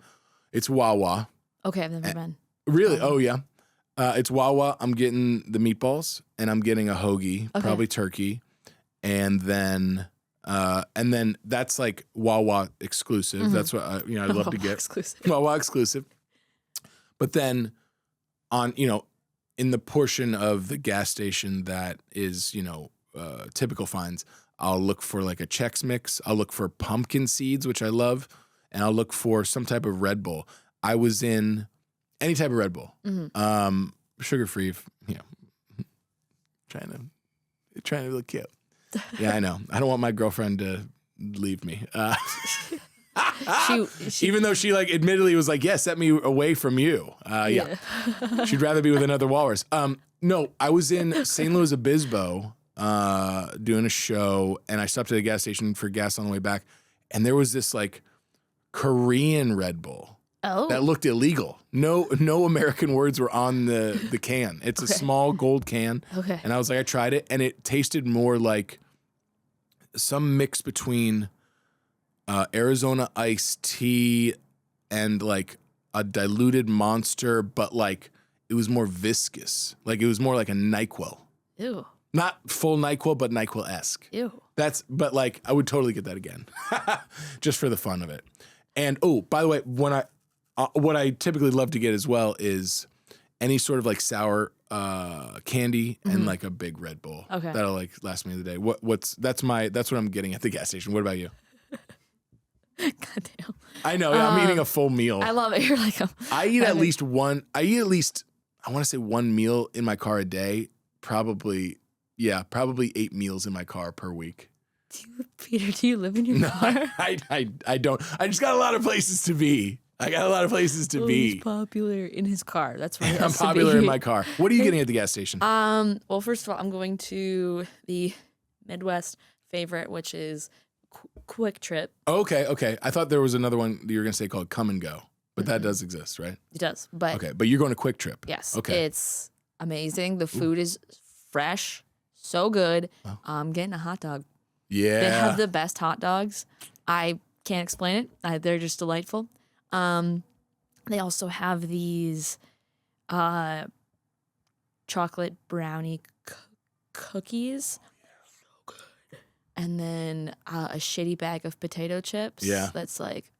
It's Wawa. Okay, I've never been. Really? Oh, yeah. It's Wawa. I'm getting the meatballs, and I'm getting a hoagie, Okay. probably turkey, and then that's like Wawa exclusive. Mhm. That's what I'd love to get. Exclusive. Wawa exclusive. But then on in the portion of the gas station that is typical finds, I'll look for like a Chex Mix. I'll look for pumpkin seeds, which I love, and I'll look for some type of Red Bull. I was in any type of Red Bull, sugar free. Trying to look cute. Yeah, I know. I don't want my girlfriend to leave me. She Even though she admittedly was like, yeah, set me away from you. Yeah. She'd rather be with another walrus. No, I was in St. Louis Obispo doing a show, and I stopped at a gas station for gas on the way back, and there was this Korean Red Bull that looked illegal. No American words were on the can. It's a small gold can. Okay. And I was like, I tried it, and it tasted more like some mix between Arizona iced tea and like a diluted Monster, but like it was more viscous. Like it was more like a NyQuil. Ew. Not full NyQuil, but NyQuil-esque. Ew. But like I would totally get that again, just for the fun of it. And by the way, when what I typically love to get as well is any sort of like sour candy and like a big Red Bull. Okay. That'll like last me the day. That's what I'm getting at the gas station. What about you? Goddamn. I know I'm eating a full meal. I love it. You're like, I eat at least I want to say one meal in my car a day. Probably 8 meals in my car per week. Peter, do you live in your car? I don't. I just got a lot of places to be. I got a lot of places to be. He's popular in his car. That's why I'm popular in my car. What are you getting at the gas station? Well, first of all, I'm going to the Midwest favorite, which is Quick Trip. Okay. I thought there was another one that you were going to say called Come and Go, but that does exist, right? It does, but Okay, but you're going to Quick Trip. yes, Okay. it's amazing. The food is fresh, so good. I'm getting a hot dog. Yeah. They have the best hot dogs. I can't explain it. They're just delightful. They also have these chocolate brownie cookies. So good. And then a shitty bag of potato chips. Yeah. That's like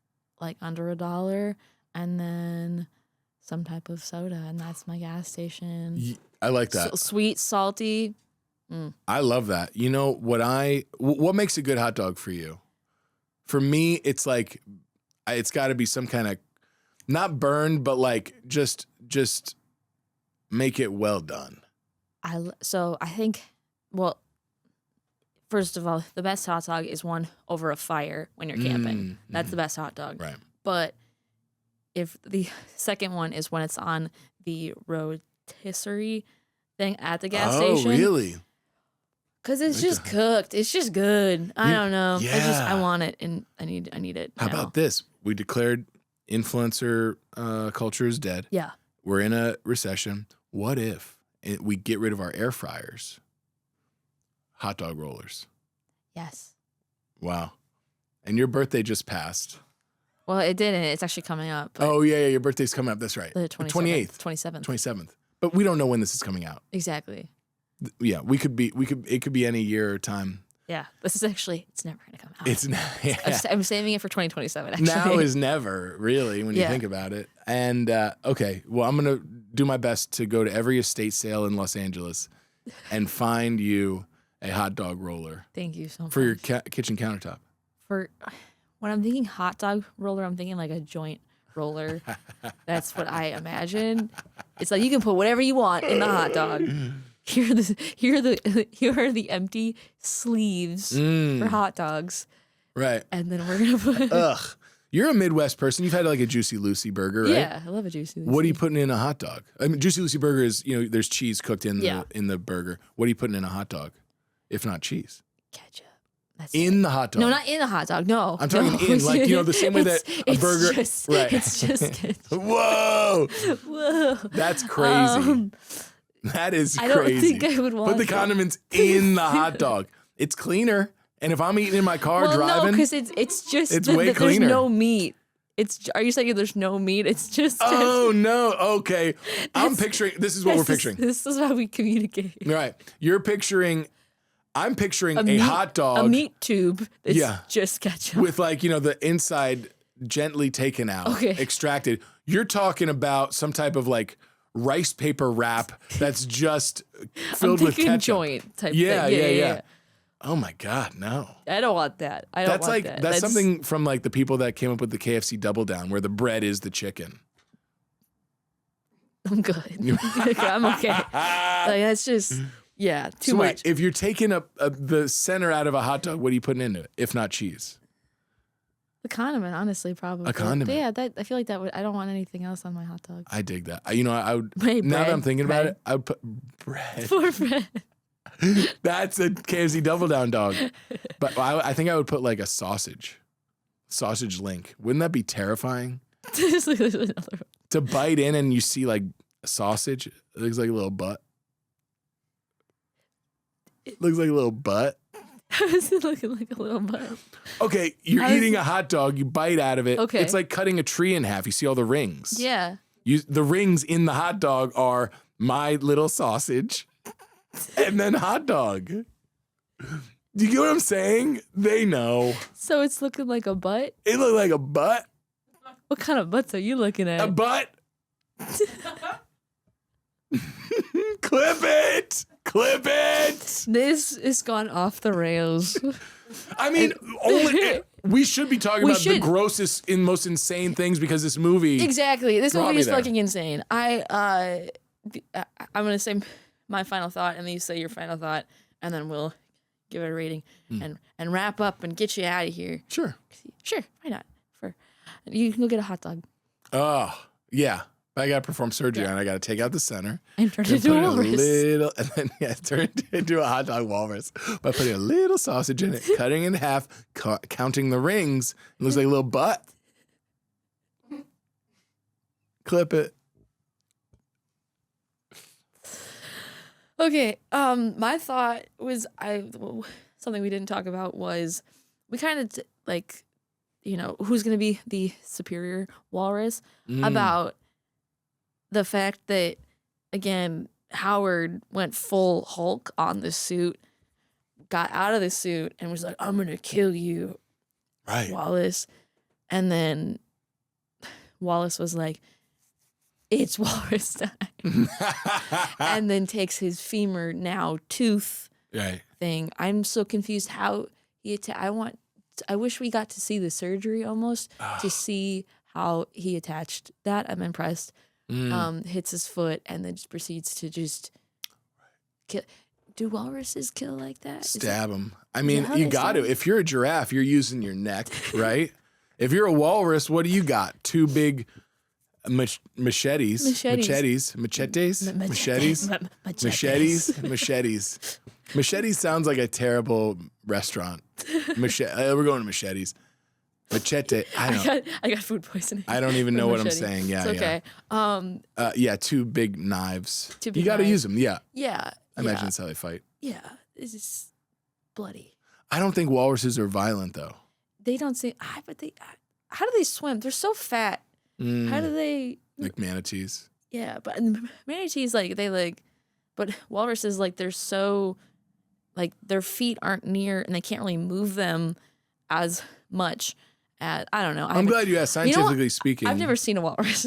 under $1. And then some type of soda. And that's my gas station. I like that. Sweet, salty. I love that. You know what makes a good hot dog for you? For me, it's like it's got to be some kind of not burned, but like just make it well done. So I think, well, first of all, the best hot dog is one over a fire when you're camping. That's the best hot dog. Right. But if the second one is when it's on the rotisserie thing at the gas station. Oh, really? Because it's just cooked. It's just good. I don't know. Yeah. I want it and I need it. How about this? We declared influencer culture is dead. Yeah. We're in a recession. What if we get rid of our air fryers? Hot dog rollers. Yes. Wow. And your birthday just passed. Well, it didn't. It's actually coming up. Oh, yeah, your birthday's coming up. That's right. The 28th. 27th. 27th. But we don't know when this is coming out. Exactly. Yeah, it could be any year or time. Yeah. This is actually, it's never going to come out. It's not. Yeah. I'm saving it for 2027, actually. Now is never, really, when you think about it. And okay, well, I'm going to do my best to go to every estate sale in Los Angeles and find you a hot dog roller Thank you so much. for your kitchen countertop. For when I'm thinking hot dog roller, I'm thinking like a joint roller. That's what I imagine. It's like you can put whatever you want in the hot dog. Here are the empty sleeves for hot dogs. Right. And then we're gonna put Ugh. You're a Midwest person. You've had like a Juicy Lucy burger, right? Yeah, I love a Juicy Lucy. What are you putting in a hot dog? I mean, Juicy Lucy burger is, there's cheese cooked in the burger. What are you putting in a hot dog, if not cheese? Ketchup. That's In the hot dog. No, not in a hot dog. No. I'm talking in, like, the same way that a burger. Right. It's just ketchup. Whoa. Whoa. That's crazy. That is crazy. I don't think I would want Put the condiments in the hot dog. It's cleaner. And if I'm eating in my car driving. No, because it's just it's way there's cleaner. no meat. Are you saying there's no meat? It's just. Oh, no. Okay. I'm picturing. This is what we're picturing. This is how we communicate. Right. I'm picturing a hot dog. A meat tube that's just ketchup. With the inside gently taken out, extracted. You're talking about some type of rice paper wrap that's just filled with ketchup. Joint type thing. Yeah. Oh my God, no. I don't want that. I don't want that. That's something from the people that came up with the KFC Double Down where the bread is the chicken. I'm good. I'm okay. That's just, too much. Wait, if you're taking the center out of a hot dog, what are you putting into it, if not cheese? The condiment, honestly, probably. A condiment. Yeah, I feel like I don't want anything else on my hot dog. I dig that. I would. Wait, now bread, that I'm thinking about bread. it, I would put bread. For bread. That's a KFC Double Down dog. But I think I would put a sausage link. Wouldn't that be terrifying? To bite in and you see a sausage. It looks like a little butt. It looks like a little butt. How is it looking like a little butt? Okay, you're How is eating it- a hot dog. You bite out of it. Okay. It's like cutting a tree in half. You see all the rings. Yeah. The rings in the hot dog are my little sausage and then hot dog. Do you get what I'm saying? They know. So it's looking like a butt? It looked like a butt. What kind of butts are you looking at? A butt. Clip it. Clip it. This has gone off the rails. I mean, we should be talking We about the should. grossest and most insane things because this movie. Exactly. This Brought movie me is there. fucking insane. I'm gonna say my final thought, and then you say your final thought, and then we'll give it a rating and wrap up and get you out of here. Sure. Sure, why not? You can go get a hot dog Oh, yeah. I got to perform surgery and I got to take out the center. and turn it And into put a in walrus. little, and then turn it into a hot dog walrus by putting a little sausage in it, cutting it in half, counting the rings. It looks like a little butt. Clip it. Okay. My thought was something we didn't talk about was we kind of like, who's gonna be the superior walrus about the fact that again Howard went full Hulk on the suit, got out of the suit and was like, "I'm gonna kill you, Right. Wallace," and then Wallace was like, "It's walrus time," and then takes his femur now tooth Right. thing. I'm so confused how he I wish we got to see the surgery almost to see how he attached that. I'm impressed. Hits his foot and then just proceeds to just kill. Do walruses kill like that? Stab him. I mean, how you they got to. stab? If you're a giraffe, you're using your neck, right? If you're a walrus, what do you got? Two big machetes. Machetes. Machetes sounds like a terrible restaurant. We're going to Machetes. Machete. I got food poisoning. don't even know what I'm Machete. saying. Yeah, It's okay. yeah. Two big knives. Two You big got to knives. use them. Yeah. Yeah. I imagine that's how they fight. Yeah. It's just bloody. I don't think walruses are violent though. They don't seem. But how do they swim? They're so fat. How do they? Like manatees. Yeah, but manatees but walruses they're so their feet aren't near and they can't really move them as much. I don't know. I'm glad you asked. Scientifically speaking, I've never seen a walrus.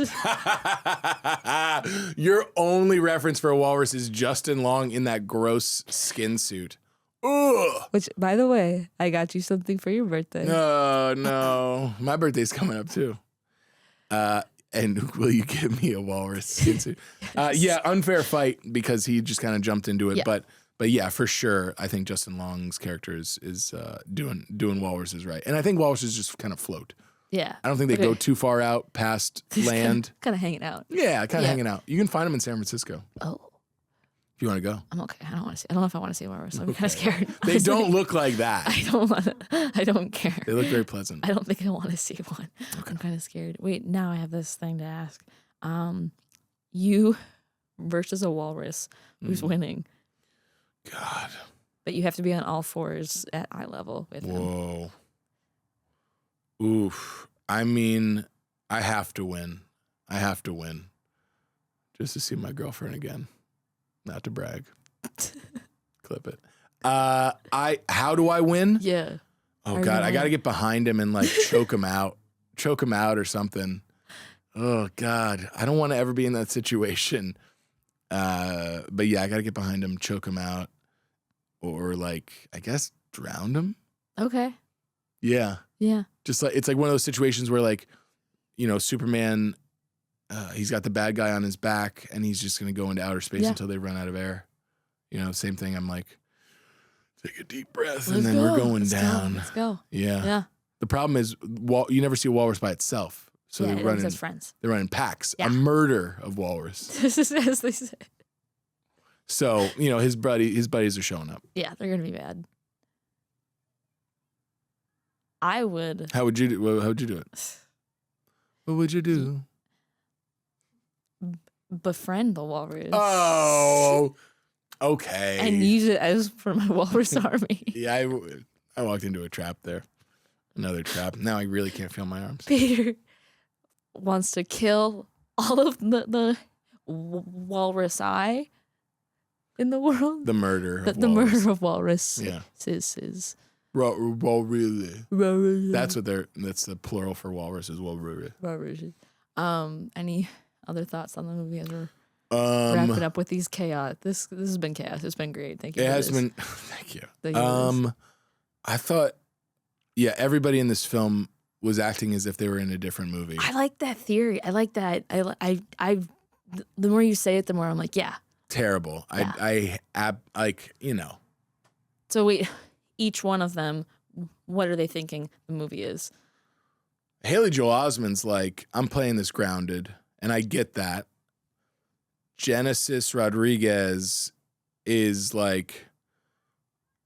Your only reference for a walrus is Justin Long in that gross skin suit. Ugh. Which, by the way, I got you something for your birthday. No. My birthday's coming up too. And will you give me a walrus skin suit? Yeah, unfair fight because he just kind of jumped into it. Yeah. But yeah, for sure, I think Justin Long's character is doing walruses right. And I think walruses just kind of float. Yeah. I don't think they go too far out past land. Kind of hanging out. Yeah, kind of Yeah. hanging out. You can find them in San Francisco Oh, if you want to go. I'm okay. I don't want to see. I don't know if I want to see a walrus. I'm kind of scared. They don't look like that. I don't care. They look very pleasant. I don't think I want to see one. I'm kind of scared. Wait, now I have this thing to ask. You versus a walrus, who's winning? God. But you have to be on all fours at eye level with him. Whoa. Oof. I mean, I have to win. Just to see my girlfriend again. Not to brag. Clip it. How do I win? Yeah. Oh Are God, you I got to winning? get behind him and choke him out. Choke him out or something. Oh God, I don't want to ever be in that situation. But yeah, I got to get behind him, choke him out, or I guess drown him. Okay. Yeah. Yeah. Just it's like one of those situations where Superman, he's got the bad guy on his back and he's just going to go into outer space Yeah. until they run out of air. Same thing. I'm like, take a deep breath Let's and then go. we're going Let's go. down. Let's go. Yeah. Yeah. The problem is you never see a walrus by itself. So yeah, they it run always in, has friends. they run in packs. Yeah. A murder of walrus. This is as they say. So, his buddies are showing up. Yeah, they're gonna be bad. I would How would you do it? What would you do? befriend the walrus. Oh, Okay. and use it as for my walrus army. Yeah, I walked into a trap there. Another trap. Now I really can't feel my arms. Peter wants to kill all of the walrus eye in the world. The murder. The murder of walrus. Yeah. Is Well, really. That's That's the plural for walrus is walrus. Any other thoughts on the movie as we're wrapping up with these chaos? This has been chaos. It's been great. Thank you. It for has this. been. Thank you. Thank you for this. I thought, yeah, everybody in this film was acting as if they were in a different movie. I like that theory. I like that. I the more you say it, the more I'm like, yeah. Terrible. Yeah. Like, you know. So wait, each one of them, what are they thinking the movie is? Haley Joel Osment's like, I'm playing this grounded, and I get that. Genesis Rodriguez is like,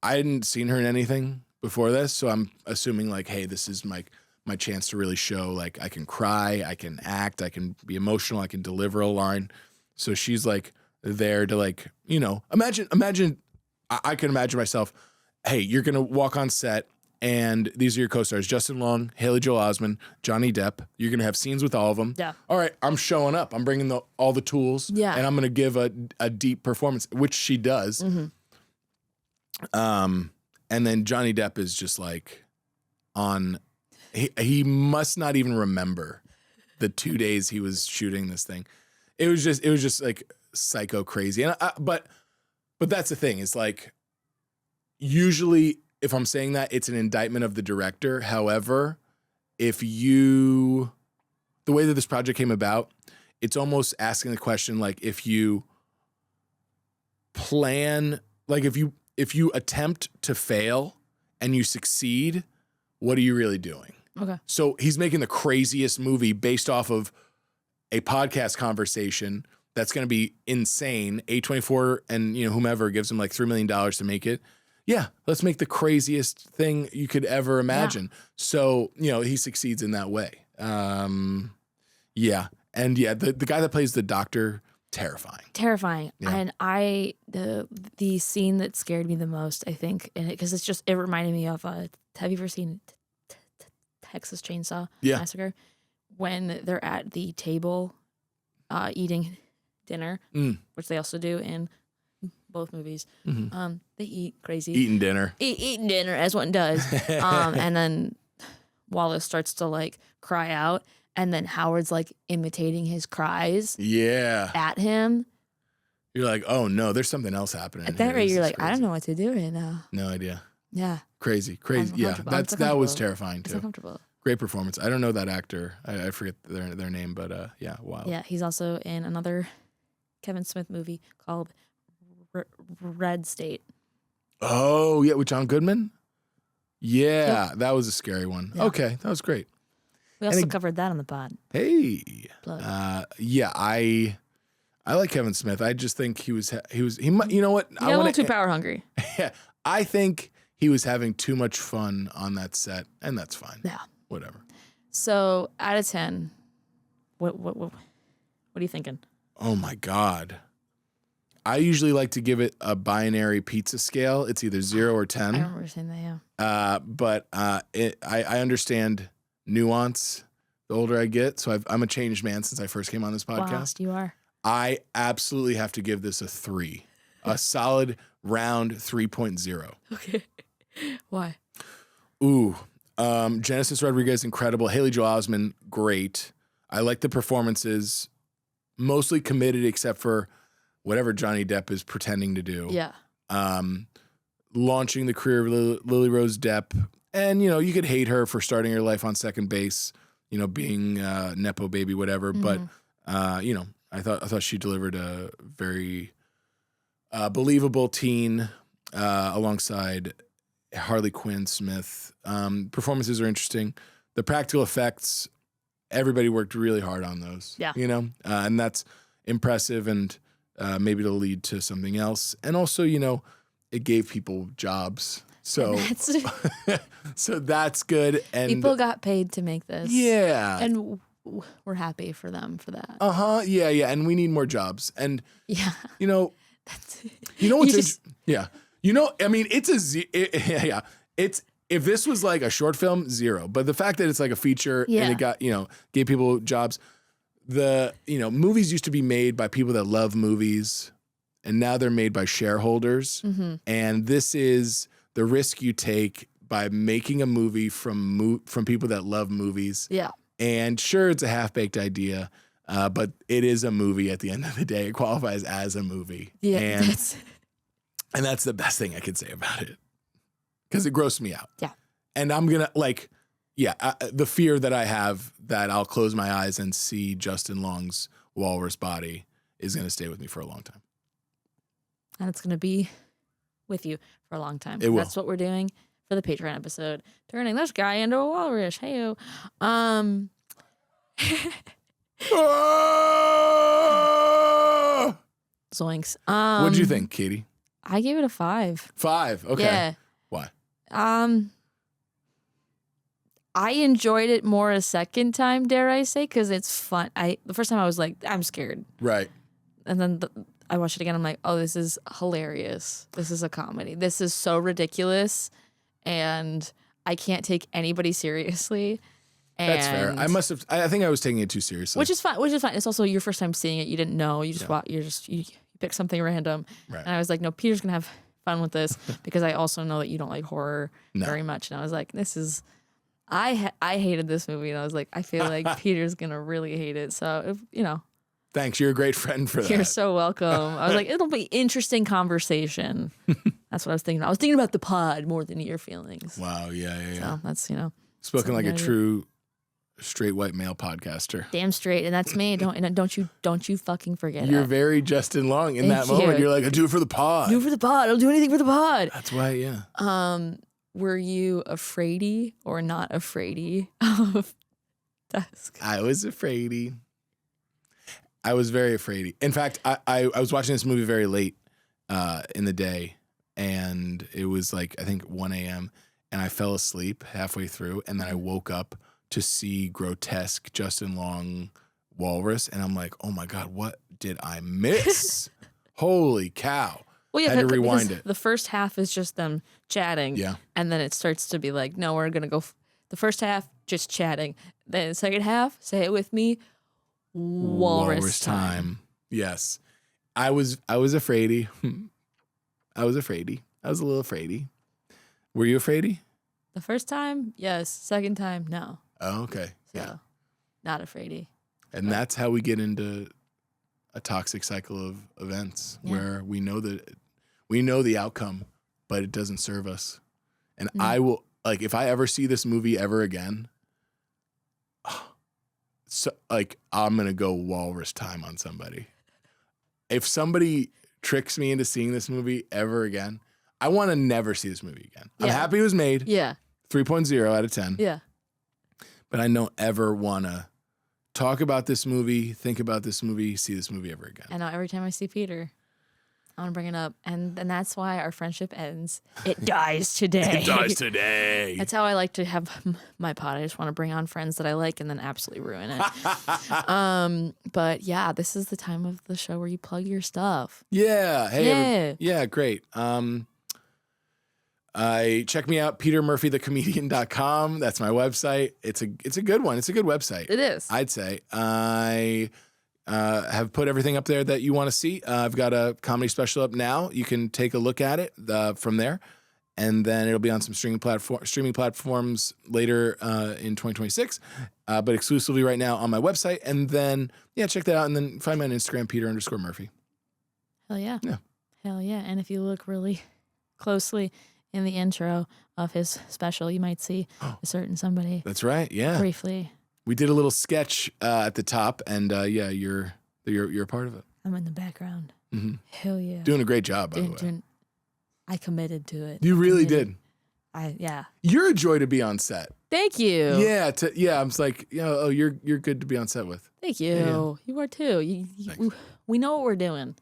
I hadn't seen her in anything before this, so I'm assuming like, hey, this is my chance to really show like I can cry, I can act, I can be emotional, I can deliver a line. So she's like there to like, you know, imagine I can imagine myself, hey, you're gonna walk on set and these are your co-stars, Justin Long, Haley Joel Osment, Johnny Depp. You're gonna have scenes with all of them. Yeah. All right, I'm showing up. I'm bringing all the tools. Yeah. And I'm gonna give a deep performance, which she does. Mm-hmm. And then Johnny Depp is just like on. He must not even remember the 2 days he was shooting this thing. It was just like psycho crazy. And but that's the thing. It's like usually if I'm saying that, it's an indictment of the director. However, the way that this project came about, it's almost asking the question like if you plan, like if you attempt to fail and you succeed, what are you really doing? Okay. So he's making the craziest movie based off of a podcast conversation that's going to be insane. A24 and whomever gives him like $3 million to make it. Yeah, let's make the craziest thing you could ever imagine. Yeah. So, he succeeds in that way. Yeah. And yeah, the guy that plays the doctor, terrifying. Yeah. And the scene that scared me the most, I think, because it reminded me of have you ever seen Texas Chainsaw Massacre? When they're at the table eating dinner, which they also do in both movies. Mm-hmm. They eat crazy. Eating dinner. Eating dinner, as one does. And then Wallace starts to like cry out. And then Howard's like imitating his cries at him. You're like, oh no, there's something else happening. At that rate, you're like, crazy. I don't know what to do right now. No idea. Yeah. Crazy. Yeah, that was terrifying too. Uncomfortable. Great performance. I don't know that actor. I forget their name, but yeah, wow. Yeah, he's also in another Kevin Smith movie called Red State. Oh yeah, with John Goodman. Yeah, yep. That was a scary one. Yeah. Okay, that was great. We also covered that on the pod. Hey, yeah, I like Kevin Smith. I just think he might. You know what? You're a little too power hungry. Yeah, I think he was having too much fun on that set, and that's fine. Yeah, whatever. So out of 10, what are you thinking? Oh my God, I usually like to give it a binary pizza scale. It's either 0 or 10. I remember saying that. Yeah. But I understand nuance the older I get. So I'm a changed man since I first came on this podcast. Wow, you are. I absolutely have to give this a 3, a solid round 3.0. Okay. Why? Ooh, Genesis Rodriguez, incredible. Haley Joel Osment, great. I like the performances, mostly committed except for whatever Johnny Depp is pretending to do. Yeah. Launching the career of Lily Rose Depp. And, you could hate her for starting her life on second base, being Nepo baby, whatever. Mm-hmm. But, I thought she delivered a very believable teen alongside Harley Quinn Smith. Performances are interesting. The practical effects, everybody worked really hard on those. Yeah. And that's impressive and maybe it'll lead to something else. And also, it gave people jobs. So so that's good. And people got paid to make this. Yeah. And we're happy for them for that. Yeah. And we need more jobs. And, You know what's You just- yeah. You know, I mean, it's yeah. It's if this was like a short film, 0. But the fact that it's like a feature and it got, gave people jobs. Movies used to be made by people that love movies, and now they're made by shareholders. Mm-hmm. And this is the risk you take by making a movie from people that love movies. Yeah. And sure, it's a half-baked idea, but it is a movie at the end of the day. It qualifies as a movie. Yeah. And that's the best thing I could say about it, because it grossed me out. Yeah. And I'm going to the fear that I have that I'll close my eyes and see Justin Long's walrus body is going to stay with me for a long time. And it's going to be with you for a long time. It will. That's what we're doing for the Patreon episode. Turning this guy into a walrus. Hey-o. Zoinks. What did you think, Katie? I gave it a 5. 5. Okay. Yeah. Why? I enjoyed it more a second time, dare I say, because it's fun. The first time I was like, I'm scared. Right. And then I watched it again. I'm like, oh, this is hilarious. This is a comedy. This is so ridiculous. And I can't take anybody seriously. That's fair. I think I was taking it too seriously. Which is fine. It's also your first time seeing it. You didn't know. You just you picked something random. Right. And I was like, no, Peter's going to have fun with this because I also know that you don't like horror very much. And I was like, this is... I hated this movie, and I was like, I feel like Peter's gonna really hate it. So, Thanks. You're a great friend for that. You're so welcome. I was like, it'll be interesting conversation. That's what I was thinking. I was thinking about the pod more than your feelings. Wow. Yeah. So that's Spoken like a true straight white male podcaster. Damn straight, and that's me. Don't you fucking forget it. You're very Justin Long in that moment. You're like, I do it for the pod. Do it for the pod. I'll do anything for the pod. That's why. Yeah. Were you afraidy or not afraidy of Tusk? I was afraidy. I was very afraidy. In fact, I was watching this movie very late in the day, and it was like, I think 1 a.m., and I fell asleep halfway through, and then I woke up to see grotesque Justin Long walrus, and I'm like, oh my God, what did I miss? Holy cow. Well, yeah, I had to rewind it. The first half is just them chatting. Yeah. And then it starts to be like, no, we're going to go. The first half, just chatting. Then the second half, say it with me, walrus time. Yes. I was afraidy. I was afraidy. I was a little afraidy. Were you afraidy? The first time, yes. Second time, no. Oh, okay. So, not afraidy. And that's how we get into a toxic cycle of events where we know the outcome, but it doesn't serve us. And I will, if I ever see this movie ever again, I'm going to go walrus time on somebody. If somebody tricks me into seeing this movie ever again, I want to never see this movie again. I'm happy it was made. Yeah. 3.0 out of 10. Yeah. But I don't ever want to talk about this movie, think about this movie, see this movie ever again. I know every time I see Peter, I want to bring it up. And that's why our friendship ends. It dies today. It dies today. That's how I like to have my pod. I just want to bring on friends that I like and then absolutely ruin it. But yeah, this is the time of the show where you plug your stuff. Yeah. Hey. Yeah. Great. Check me out, petermurphythecomedian.com. That's my website. It's a good one. It's a good website. It is. I'd say. I have put everything up there that you want to see. I've got a comedy special up now. You can take a look at it from there. And then it'll be on some streaming platforms later in 2026, but exclusively right now on my website. And then, check that out. And then find me on Instagram, Peter_Murphy. Hell yeah. Yeah. Hell yeah. And if you look really closely in the intro of his special, you might see a certain somebody. That's right. Yeah. Briefly. We did a little sketch at the top, and you're a part of it. I'm in the background. Mm-hmm. Hell yeah. Doing a great job, by the way. I committed to it. You really did. Yeah. You're a joy to be on set. Thank you. Yeah. I'm just like, you're good to be on set with. Thank you. Yeah. You are too. We know what we're doing,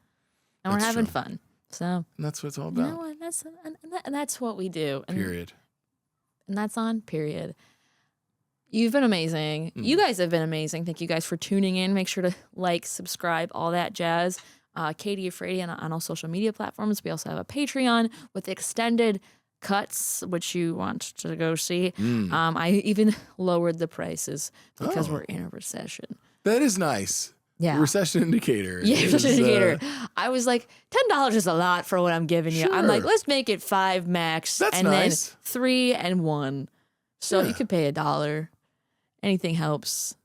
and we're having fun. So and that's what it's all about. You know what? That's what we do. Period. And that's on period. You've been amazing. You guys have been amazing. Thank you guys for tuning in. Make sure to like, subscribe, all that jazz. katie-afraidy on all social media platforms. We also have a Patreon with extended cuts, which you want to go see. I even lowered the prices because we're in a recession. That is nice. Yeah. Recession indicator. Yeah, recession indicator. I was like, $10 is a lot for what I'm giving you. I'm like, Sure. let's make it $5 max. That's and nice. then 3 and 1. So you could pay $1. Anything helps.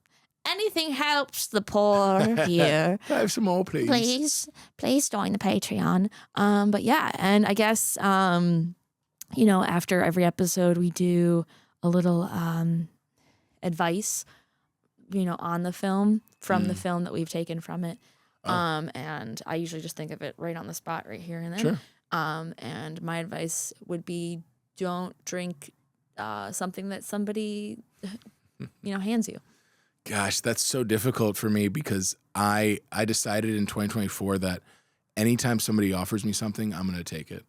Anything helps the poor here. Have some more, please. Please join the Patreon. But yeah, and I guess after every episode we do a little advice, on the film from the film that we've taken from it. And I usually just think of it right on the spot right here and then. Sure. And my advice would be don't drink something that somebody hands you. Gosh, that's so difficult for me because I decided in 2024 that anytime somebody offers me something, I'm going to take it.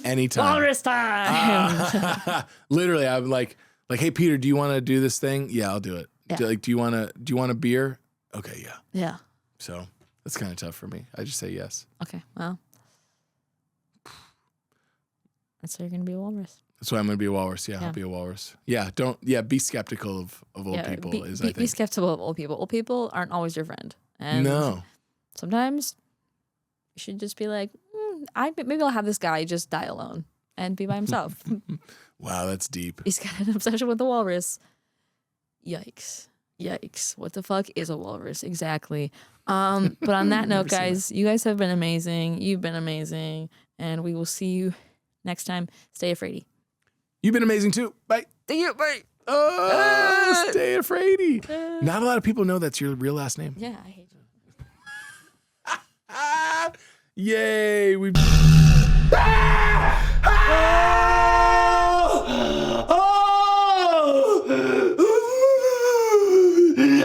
Anytime. Walrus time. Literally, I'm like, hey, Peter, do you want to do this thing? Yeah, I'll do it. Yeah. Do you want a beer? Okay, yeah. Yeah. So that's kind of tough for me. I just say yes. Okay, well. That's why you're going to be a walrus. That's why I'm going to be a walrus. Yeah, I'll be a walrus. Yeah, be skeptical of old people. I think. Be skeptical of old people. Old people aren't always your friend. And no. Sometimes you should just be like, maybe I'll have this guy just die alone and be by himself. Wow, that's deep. He's got an obsession with the walrus. Yikes. What the fuck is a walrus? Exactly. But on that note, guys, you guys have been amazing. You've been amazing. And we will see you next time. Stay afraidy. You've been amazing too. Bye. Thank you. Bye. Oh, stay afraidy. Not a lot of people know that's your real last name. Yeah, I hate you. Yay. We.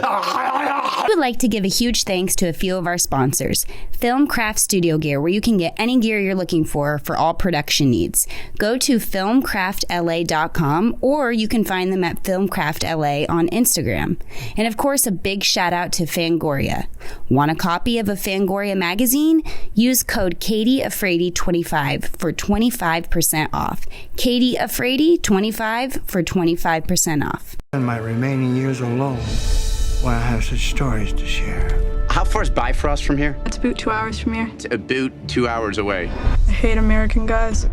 I would like to give a huge thanks to a few of our sponsors. Filmcraft Studio Gear, where you can get any gear you're looking for all production needs. Go to filmcraftla.com or you can find them at filmcraftla on Instagram. And of course, a big shout out to Fangoria. Want a copy of a Fangoria magazine? Use code katie-afraidy25 for 25% off. katie-afraidy25 for 25% off. In my remaining years alone, when I have such stories to share. How far is Bifrost from here? It's about 2 hours from here. It's about 2 hours away. I hate American guys.